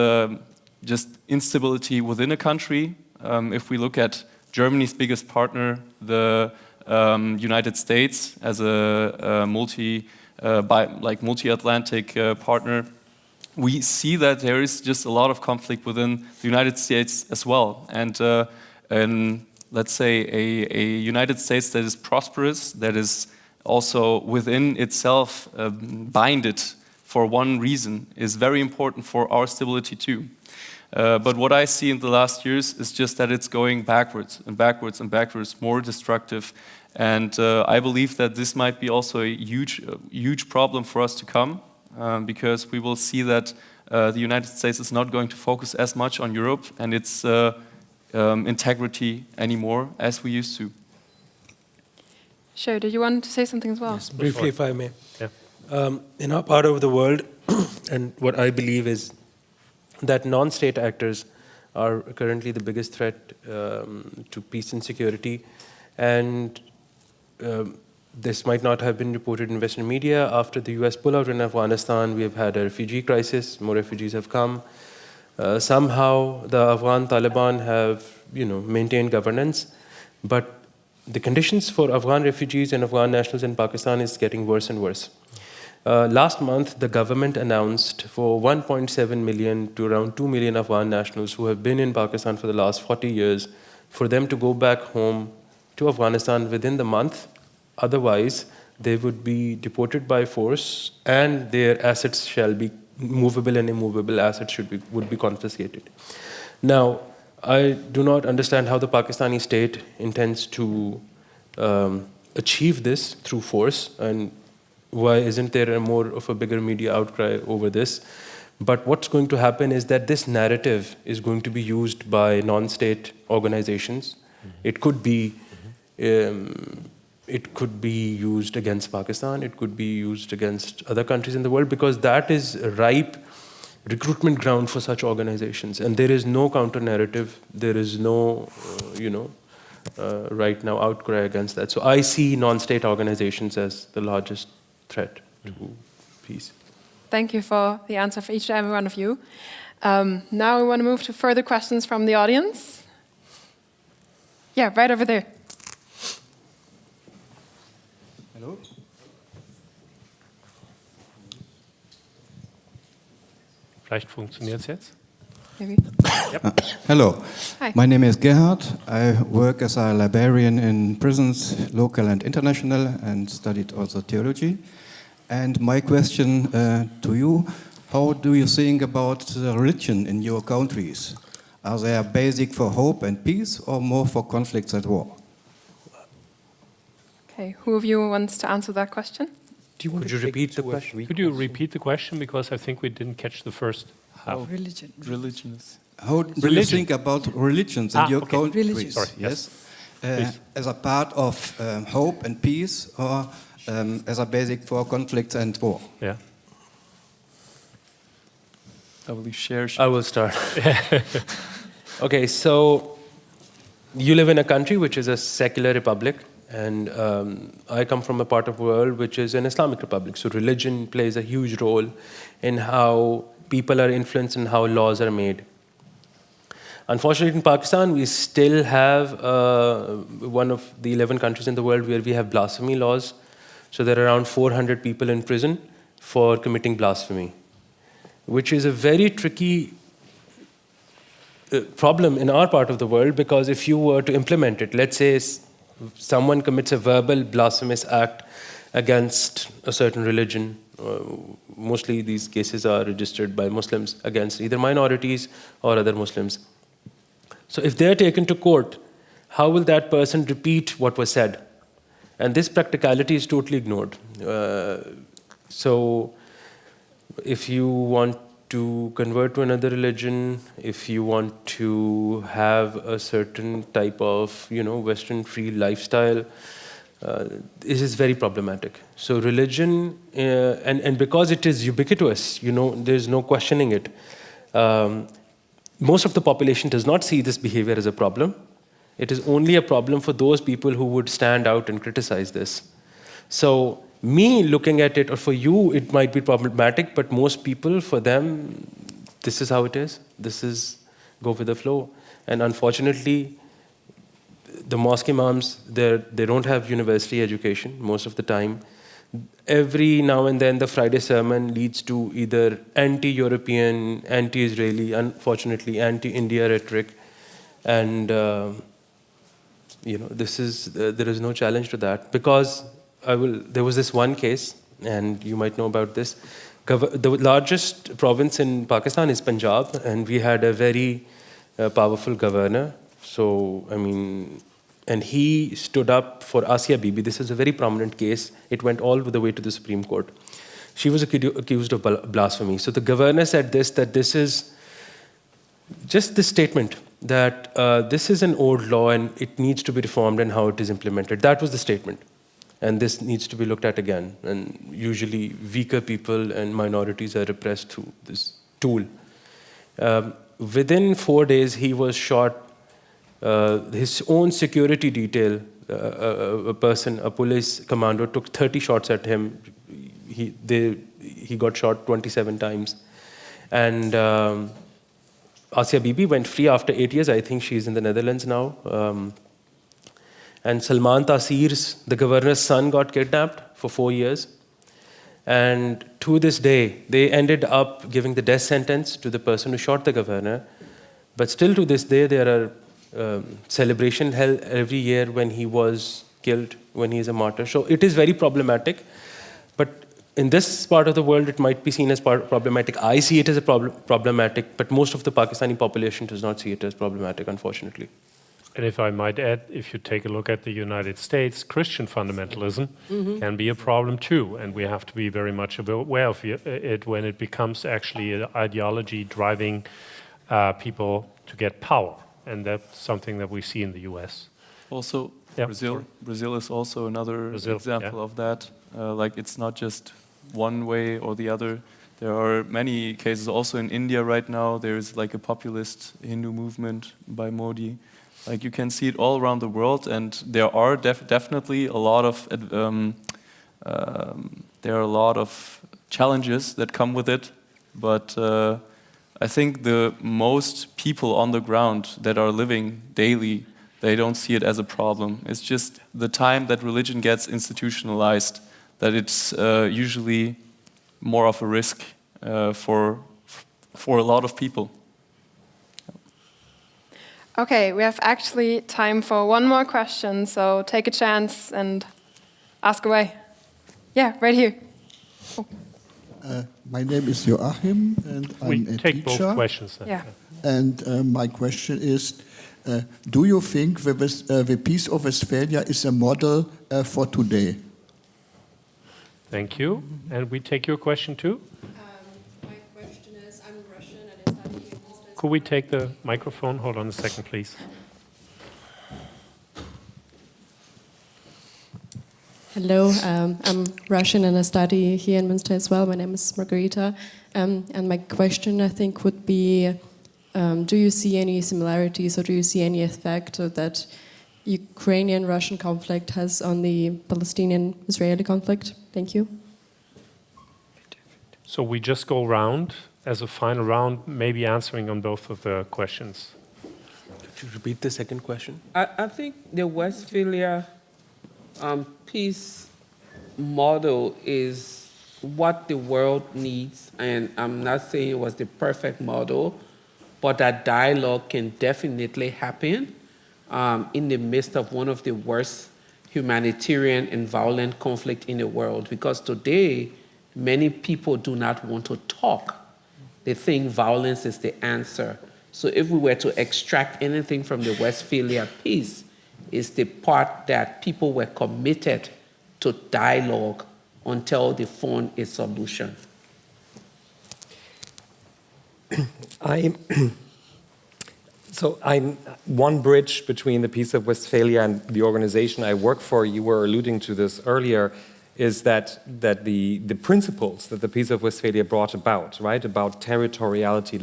just instability within a country. If we look at Germany's biggest partner, the United States, as a multi-Atlantic partner, we see that there is just a lot of conflict within the United States as well. And let's say a United States that is prosperous, that is also within itself binded for one reason, is very important for our stability too. But what I see in the last years is just that it's going backwards and backwards and backwards, more destructive. And I believe that this might be also a huge problem for us to come, because we will see that the United States is not going to focus as much on Europe and its integrity anymore as we used to. Sure, did you want to say something as well? Yes, briefly, if I may. Yeah. In our part of the world, and what I believe is that non-state actors are currently the biggest threat to peace and security. And this might not have been reported in Western media. After the US pullout in Afghanistan, we have had a refugee crisis. More refugees have come. Somehow, the Afghan Taliban have, maintained governance, but the conditions for Afghan refugees and Afghan nationals in Pakistan is getting worse and worse. Last month, the government announced for 1.7 million to around 2 million Afghan nationals who have been in Pakistan for the last 40 years, for them to go back home to Afghanistan within the month. Otherwise, they would be deported by force, and their assets shall be movable and immovable assets would be confiscated. Now, I do not understand how the Pakistani state intends to achieve this through force, and why isn't there a more of a bigger media outcry over this? But what's going to happen is that this narrative is going to be used by non-state organizations. It could be used against Pakistan. It could be used against other countries in the world, because that is a ripe recruitment ground for such organizations. And there is no counter-narrative. There is no, right now outcry against that. So I see non-state organizations as the largest threat to peace. Thank you for the answer for each and every one of you. Now we want to move to further questions from the audience. Yeah, right over there. Hello. Vielleicht funktioniert es jetzt. Maybe. Yep. Hello. Hi. My name is Gerhard. I work as a librarian in prisons, local and international, and studied also theology. And my question to you, how do you think about religion in your countries? Are they basic for hope and peace, or more for conflicts and war? Okay, who of you wants to answer that question? Could you repeat the question? Could you repeat the question, because I think we didn't catch the first half. Religion. How do you think about religions in your countries? Sorry, yes. As a part of hope and peace, or as a basic for conflict and war? Yeah. I will share. I will start. Okay, so you live in a country which is a secular republic, and I come from a part of the world which is an Islamic republic. So religion plays a huge role in how people are influenced and how laws are made. Unfortunately, in Pakistan, we still have one of the 11 countries in the world where we have blasphemy laws. So there are around 400 people in prison for committing blasphemy, which is a very tricky problem in our part of the world, because if you were to implement it, let's say someone commits a verbal blasphemous act against a certain religion, mostly these cases are registered by Muslims against either minorities or other Muslims. So if they're taken to court, how will that person repeat what was said? And this practicality is totally ignored. So if you want to convert to another religion, if you want to have a certain type of, Western free lifestyle, this is very problematic. So religion, and because it is ubiquitous, there's no questioning it. Most of the population does not see this behavior as a problem. It is only a problem for those people who would stand out and criticize this. So me looking at it, or for you, it might be problematic, but most people, for them, this is how it is. This is go with the flow. And unfortunately, the mosque imams, they don't have university education most of the time. Every now and then, the Friday sermon leads to either anti-European, anti-Israeli, unfortunately, anti-India rhetoric. And, there is no challenge to that. Because there was this one case, and you might know about this. The largest province in Pakistan is Punjab, and we had a very powerful governor. So, and he stood up for Asia Bibi. This is a very prominent case. It went all the way to the Supreme Court. She was accused of blasphemy. So the governor said that this is just this statement, that this is an old law and it needs to be reformed and how it is implemented. That was the statement. And this needs to be looked at again. And usually weaker people and minorities are repressed through this tool. within 4 days, he was shot. His own security detail, a police commando, took 30 shots at him. He got shot 27 times. And Asia Bibi went free after 8 years. I think she's in the Netherlands now. And Salman Taseer's, the governor's son, got kidnapped for 4 years. And to this day, they ended up giving the death sentence to the person who shot the governor. But still to this day, there are celebration held every year when he was killed, when he is a martyr. So it is very problematic. But in this part of the world, it might be seen as problematic. I see it as problematic, but most of the Pakistani population does not see it as problematic, unfortunately. And if I might add, if you take a look at the United States, Christian fundamentalism can be a problem too, and we have to be very much aware of it when it becomes actually an ideology driving people to get power, and that's something that we see in the US. Also, Brazil is also another example of that. Like, it's not just one way or the other. There are many cases also in India right now. There is like a populist Hindu movement by Modi. Like, you can see it all around the world, and there are definitely a lot of challenges that come with it. But I think the most people on the ground that are living daily, they don't see it as a problem. It's just the time that religion gets institutionalized that it's usually more of a risk for a lot of people. Okay, we have actually time for one more question, so take a chance and ask away. Yeah, right here. Oh. My name is Joachim, and I'm a take teacher. Both questions then. Yeah. And my question is, do you think the Peace of Westphalia is a model for today? Thank you. And we take your question too? My question is, I'm Russian and I study here. Could we take the microphone? Hold on a second, please. Hello, I'm Russian and I study here in Münster as well. My name is Margarita. And my question, I think, would be, do you see any similarities or do you see any effect that Ukrainian-Russian conflict has on the Palestinian-Israeli conflict? Thank you. So we just go round as a final round, maybe answering on both of the questions. Could you repeat the second question? I think the Westphalia peace model is what the world needs, and I'm not saying it was the perfect model, but that dialogue can definitely happen in the midst of one of the worst humanitarian and violent conflict in the world, because today many people do not want to talk. They think violence is the answer. So if we were to extract anything from the Westphalia peace, it's the part that people were committed to dialogue until they found a solution. I'm one bridge between the Peace of Westphalia and the organization I work for. You were alluding to this earlier, is that the principles that the Peace of Westphalia brought about, right, about territoriality,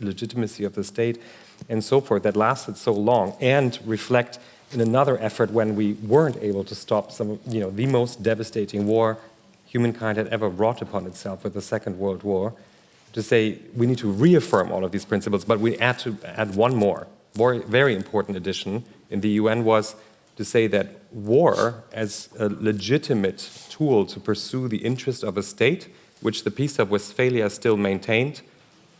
legitimacy of the state, and so forth, that lasted so long, and reflect in another effort when we weren't able to stop the most devastating war humankind had ever brought upon itself with the Second World War, to say we need to reaffirm all of these principles, but we add one more very important addition in the UN, was to say that war as a legitimate tool to pursue the interest of a state, which the Peace of Westphalia still maintained,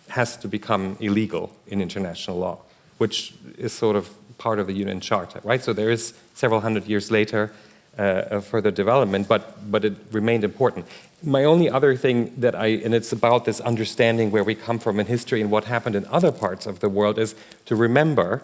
has to become illegal in international law, which is sort of part of the UN Charter, right? So there is several hundred years later a further development, but it remained important. My only other thing and it's about this understanding where we come from in history and what happened in other parts of the world, is to remember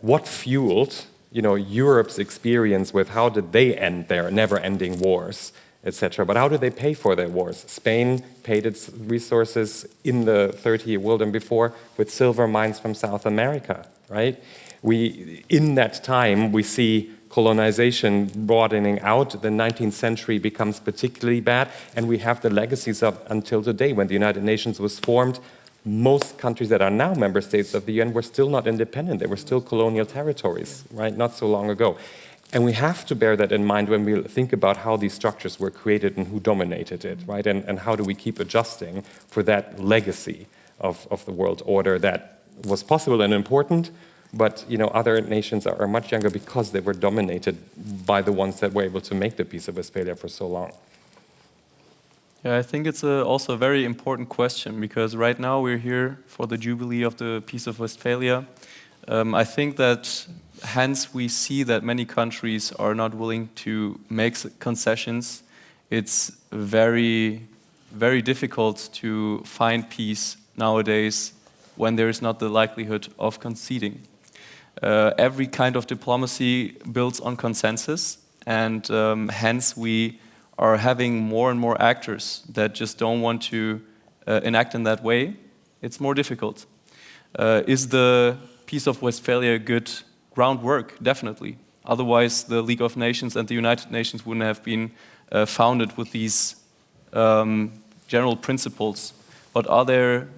what fueled, Europe's experience with how did they end their never-ending wars, etc. But how did they pay for their wars? Spain paid its resources in the 30-year war and before with silver mines from South America, right? In that time, we see colonization broadening out. The 19th century becomes particularly bad, and we have the legacies of until today, when the United Nations was formed most countries that are now member states of the UN were still not independent. They were still colonial territories, right, not so long ago. And we have to bear that in mind when we think about how these structures were created and who dominated it, right? And how do we keep adjusting for that legacy of the world order that was possible and important, but other nations are much younger because they were dominated by the ones that were able to make the Peace of Westphalia for so long. Yeah, I think it's also a very important question, because right now we're here for the Jubilee of the Peace of Westphalia. I think that hence we see that many countries are not willing to make concessions. It's very, very difficult to find peace nowadays when there is not the likelihood of conceding. Every kind of diplomacy builds on consensus, and hence we are having more and more actors that just don't want to enact in that way. It's more difficult. Is the Peace of Westphalia a good groundwork? Definitely. Otherwise, the League of Nations and the United Nations wouldn't have been founded with these general principles. But are there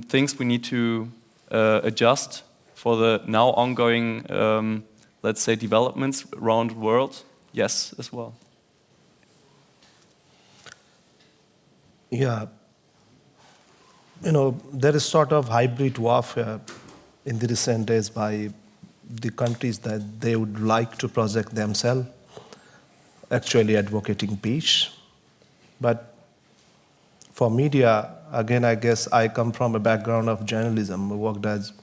things we need to adjust for the now ongoing, let's say, developments around the world? Yes, as well. Yeah, there is sort of hybrid warfare in the recent days by the countries that they would like to project themselves actually advocating peace. But for media, again, I guess I come from a background of journalism. I worked as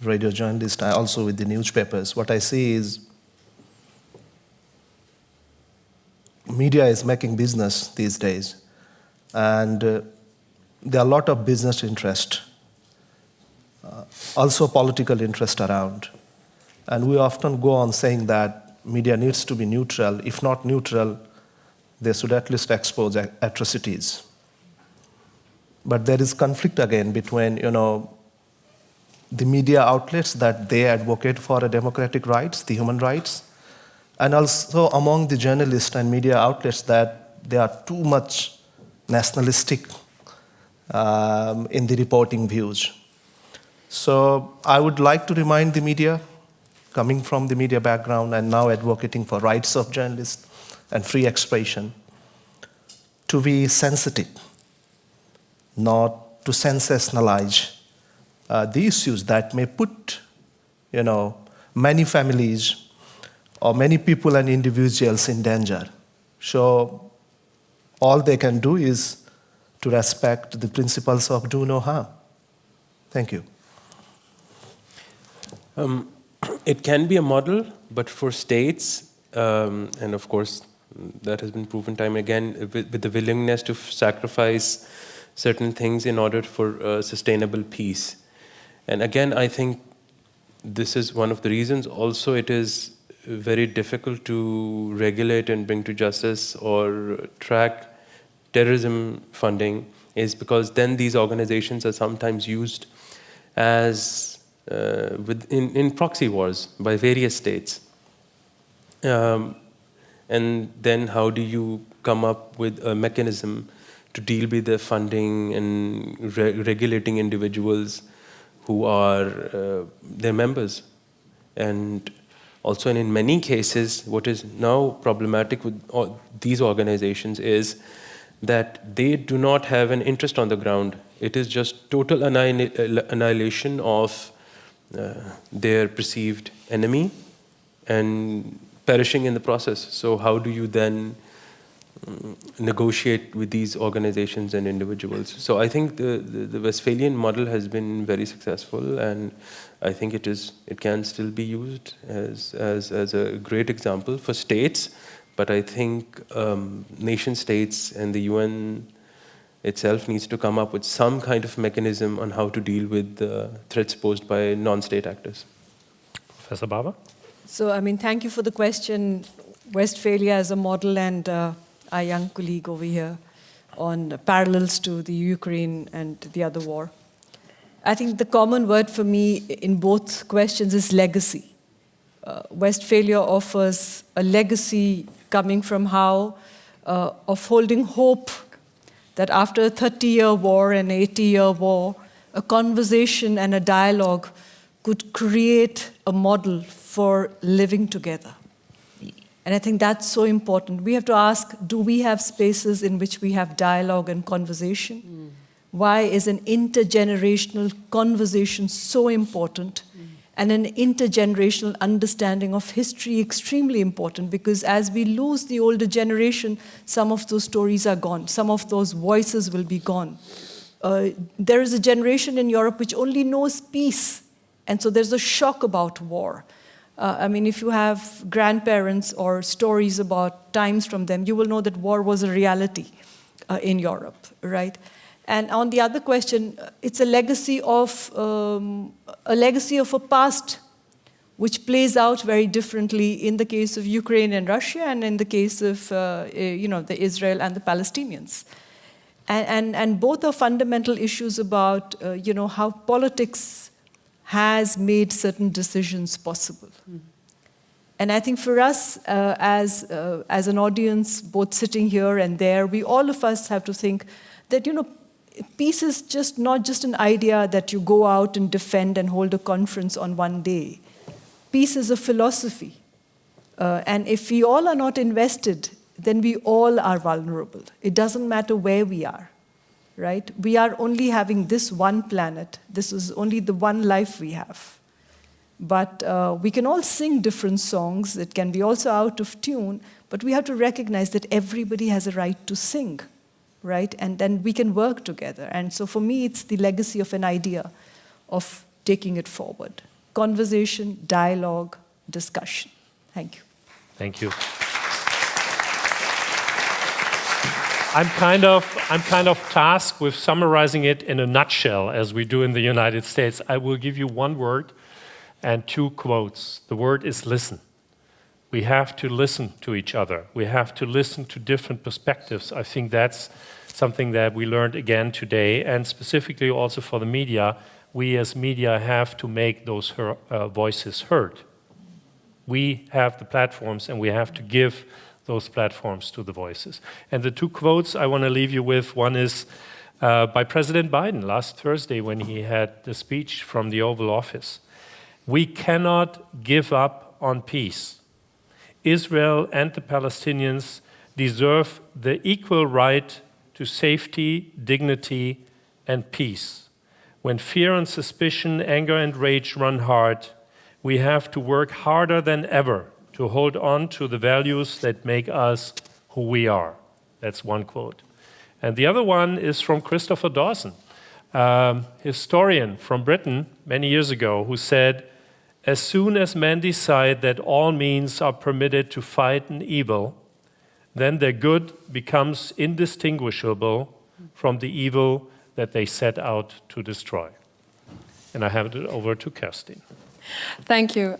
radio journalist, I also with the newspapers. What I see is media is making business these days. And there are a lot of business interest, also political interest around. And we often go on saying that media needs to be neutral. If not neutral, they should at least expose atrocities. But there is conflict again between, the media outlets that they advocate for the democratic rights, the human rights, and also among the journalists and media outlets that they are too much nationalistic in the reporting views. So I would like to remind the media, coming from the media background and now advocating for rights of journalists and free expression, to be sensitive, not to sensationalize the issues that may put, many families or many people and individuals in danger. So all they can do is to respect the principles of do no harm. Thank you. It can be a model, but for states, and of course that has been proven time and again, with the willingness to sacrifice certain things in order for sustainable peace. And again, I think this is one of the reasons. Also, it is very difficult to regulate and bring to justice or track terrorism funding, is because then these organizations are sometimes used as in proxy wars by various states. And then how do you come up with a mechanism to deal with the funding and regulating individuals who are their members? And also, and in many cases, what is now problematic with these organizations is that they do not have an interest on the ground. It is just total annihilation of their perceived enemy and perishing in the process. So how do you then negotiate with these organizations and individuals? So I think the Westphalian model has been very successful, and I think it can still be used as a great example for states. But I think nation states and the UN itself needs to come up with some kind of mechanism on how to deal with the threats posed by non-state actors. Professor Barber? So, thank you for the question. Westphalia as a model, and our young colleague over here on parallels to the Ukraine and the other war. I think the common word for me in both questions is legacy. Westphalia offers a legacy coming from how of holding hope that after a 30-year war and 80-year war, a conversation and a dialogue could create a model for living together. And I think that's so important. We have to ask, do we have spaces in which we have dialogue and conversation? Why is an intergenerational conversation so important? And an intergenerational understanding of history extremely important, because as we lose the older generation, some of those stories are gone. Some of those voices will be gone. There is a generation in Europe which only knows peace. And so there's a shock about war. I mean, if you have grandparents or stories about times from them, you will know that war was a reality in Europe, right? And on the other question, it's a legacy of a past which plays out very differently in the case of Ukraine and Russia, and in the case of the Israel and the Palestinians. And both are fundamental issues about how politics has made certain decisions possible. And I think for us, as an audience, both sitting here and there, all of us have to think that, peace is just not just an idea that you go out and defend and hold a conference on one day. Peace is a philosophy. And if we all are not invested, then we all are vulnerable. It doesn't matter where we are, right? We are only having this one planet. This is only the one life we have. But we can all sing different songs. It can be also out of tune, but we have to recognize that everybody has a right to sing, right? And then we can work together. And so for me, it's the legacy of an idea of taking it forward. Conversation, dialogue, discussion. Thank you. Thank you. I'm kind of tasked with summarizing it in a nutshell, as we do in the United States. I will give you one word and two quotes. The word is listen. We have to listen to each other. We have to listen to different perspectives. I think that's something that we learned again today, and specifically also for the media, we as media have to make those voices heard. We have the platforms, and we have to give those platforms to the voices. And the two quotes I want to leave you with, one is by President Biden last Thursday when he had the speech from the Oval Office. We cannot give up on peace. Israel and the Palestinians deserve the equal right to safety, dignity, and peace. When fear and suspicion, anger and rage run hard, we have to work harder than ever to hold on to the values that make us who we are. That's one quote. And the other one is from Christopher Dawson, historian from Britain many years ago, who said, "As soon as men decide that all means are permitted to fight an evil, then their good becomes indistinguishable from the evil that they set out to destroy." And I hand it over to Kerstin. Thank you.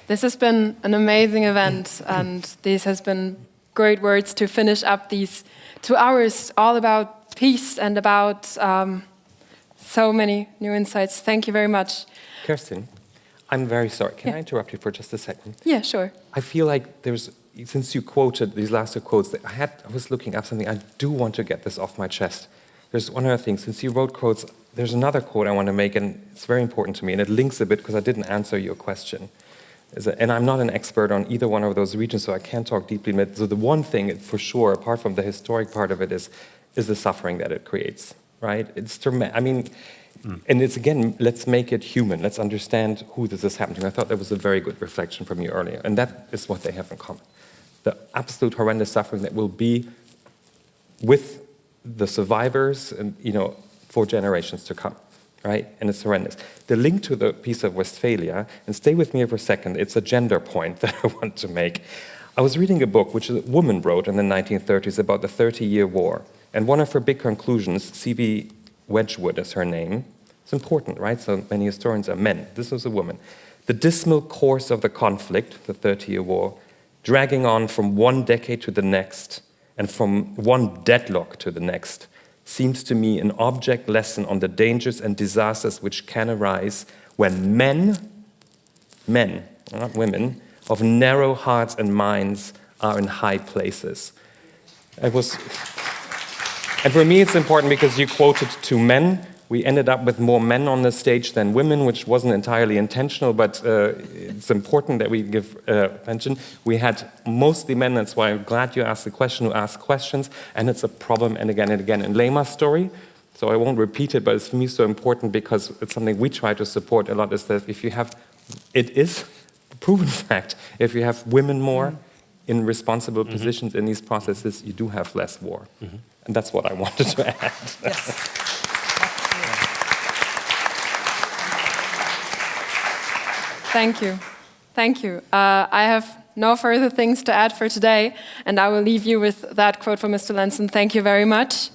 This has been an amazing event, and these has been great words to finish up these 2 hours all about peace and about so many new insights. Thank you very much. Kerstin, I'm very sorry. Can I interrupt you for just a second? Yeah, sure. I feel like since you quoted these last two quotes, I was looking up something. I do want to get this off my chest. There's one other thing. Since you wrote quotes, there's another quote I want to make, and it's very important to me, and it links a bit because I didn't answer your question. And I'm not an expert on either one of those regions, so I can't talk deeply. So the one thing, for sure, apart from the historic part of it, is the suffering that it creates, right? And it's, again, let's make it human. Let's understand who this is happening to. I thought that was a very good reflection from you earlier, and that is what they have in common. The absolute horrendous suffering that will be with the survivors and, for generations to come. Right? And it's horrendous. The link to the Peace of Westphalia, and stay with me for a second, it's a gender point that I want to make. I was reading a book which a woman wrote in the 1930s about the 30-year war. And one of her big conclusions, C.B. Wedgwood is her name. It's important, right? So many historians are men. This was a woman. The dismal course of the conflict, the 30-year war, dragging on from one decade to the next, and from one deadlock to the next, seems to me an object lesson on the dangers and disasters which can arise when men, not women, of narrow hearts and minds are in high places. And for me it's important because you quoted two men We ended up with more men on the stage than women, which wasn't entirely intentional, but it's important that we give attention. We had mostly men, that's why I'm glad you asked the question, who ask questions, and it's a problem and again. In Leymah's story, so I won't repeat it, but it's for me so important because it's something we try to support a lot, is that if you have, it is a proven fact, if you have women more in responsible positions in these processes, you do have less war. And that's what I wanted to add. Yes. Thank you. Thank you. I have no further things to add for today, and I will leave you with that quote from Mr. Lenson. Thank you very much.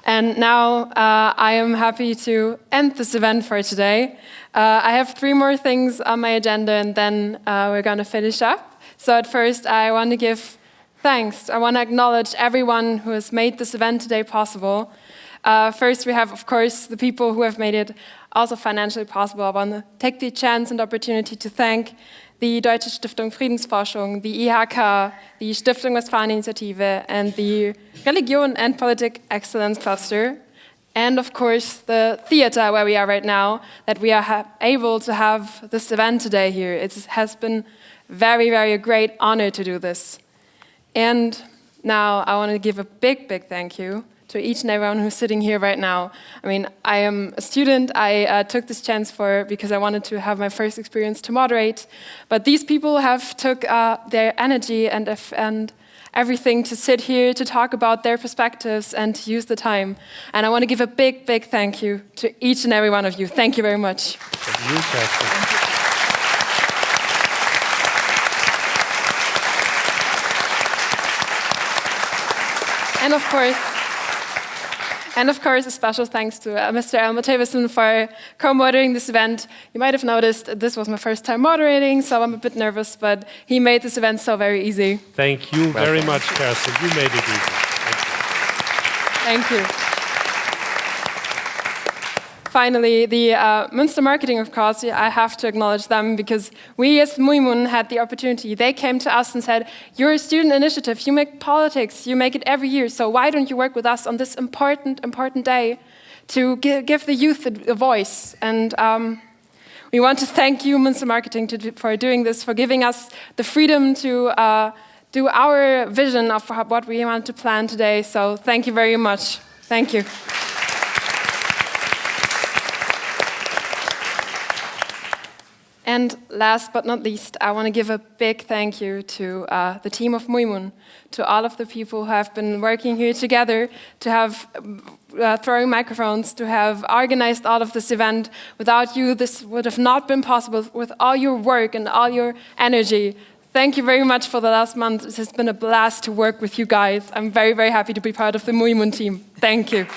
And now I am happy to end this event for today. I have 3 more things on my agenda, and then we're going to finish up. So at first, I want to give thanks. I want to acknowledge everyone who has made this event today possible. First, we have, of course, the people who have made it also financially possible. I want to take the chance and opportunity to thank the Deutsche Stiftung Friedensforschung, the IHK, the Stiftung Westfalen-Initiative, and the Religion and Politik Excellence Cluster, and of course the theater where we are right now, that we are able to have this event today here. It has been very, very great honor to do this. And now I want to give a big, big thank you to each and everyone who's sitting here right now. I mean, I am a student. I took this chance because I wanted to have my first experience to moderate. But these people have took their energy and everything to sit here to talk about their perspectives and to use the time. And I want to give a big, big thank you to each and every one of you. Thank you very much. Thank you, Kerstin. And of course, a special thanks to Mr. Elmer Tavison for co-moderating this event. You might have noticed this was my first time moderating, so I'm a bit nervous, but he made this event so very easy. Thank you very much, Kerstin. You made it easy. Thank you. Finally, the Münster marketing, of course, I have to acknowledge them because we as MUIMUN had the opportunity. They came to us and said, you're a student initiative, you make politics, you make it every year, so why don't you work with us on this important day to give the youth a voice? And we want to thank you, Münster Marketing, for doing this, for giving us the freedom to do our vision of what we want to plan today. So thank you very much. Thank you. And last but not least, I want to give a big thank you to the team of MUIMUN, to all of the people who have been working here together, to have throwing microphones, to have organized all of this event. Without you, this would have not been possible with all your work and all your energy. Thank you very much for the last month. It has been a blast to work with you guys. I'm very, very happy to be part of the MUIMUN team. Thank you.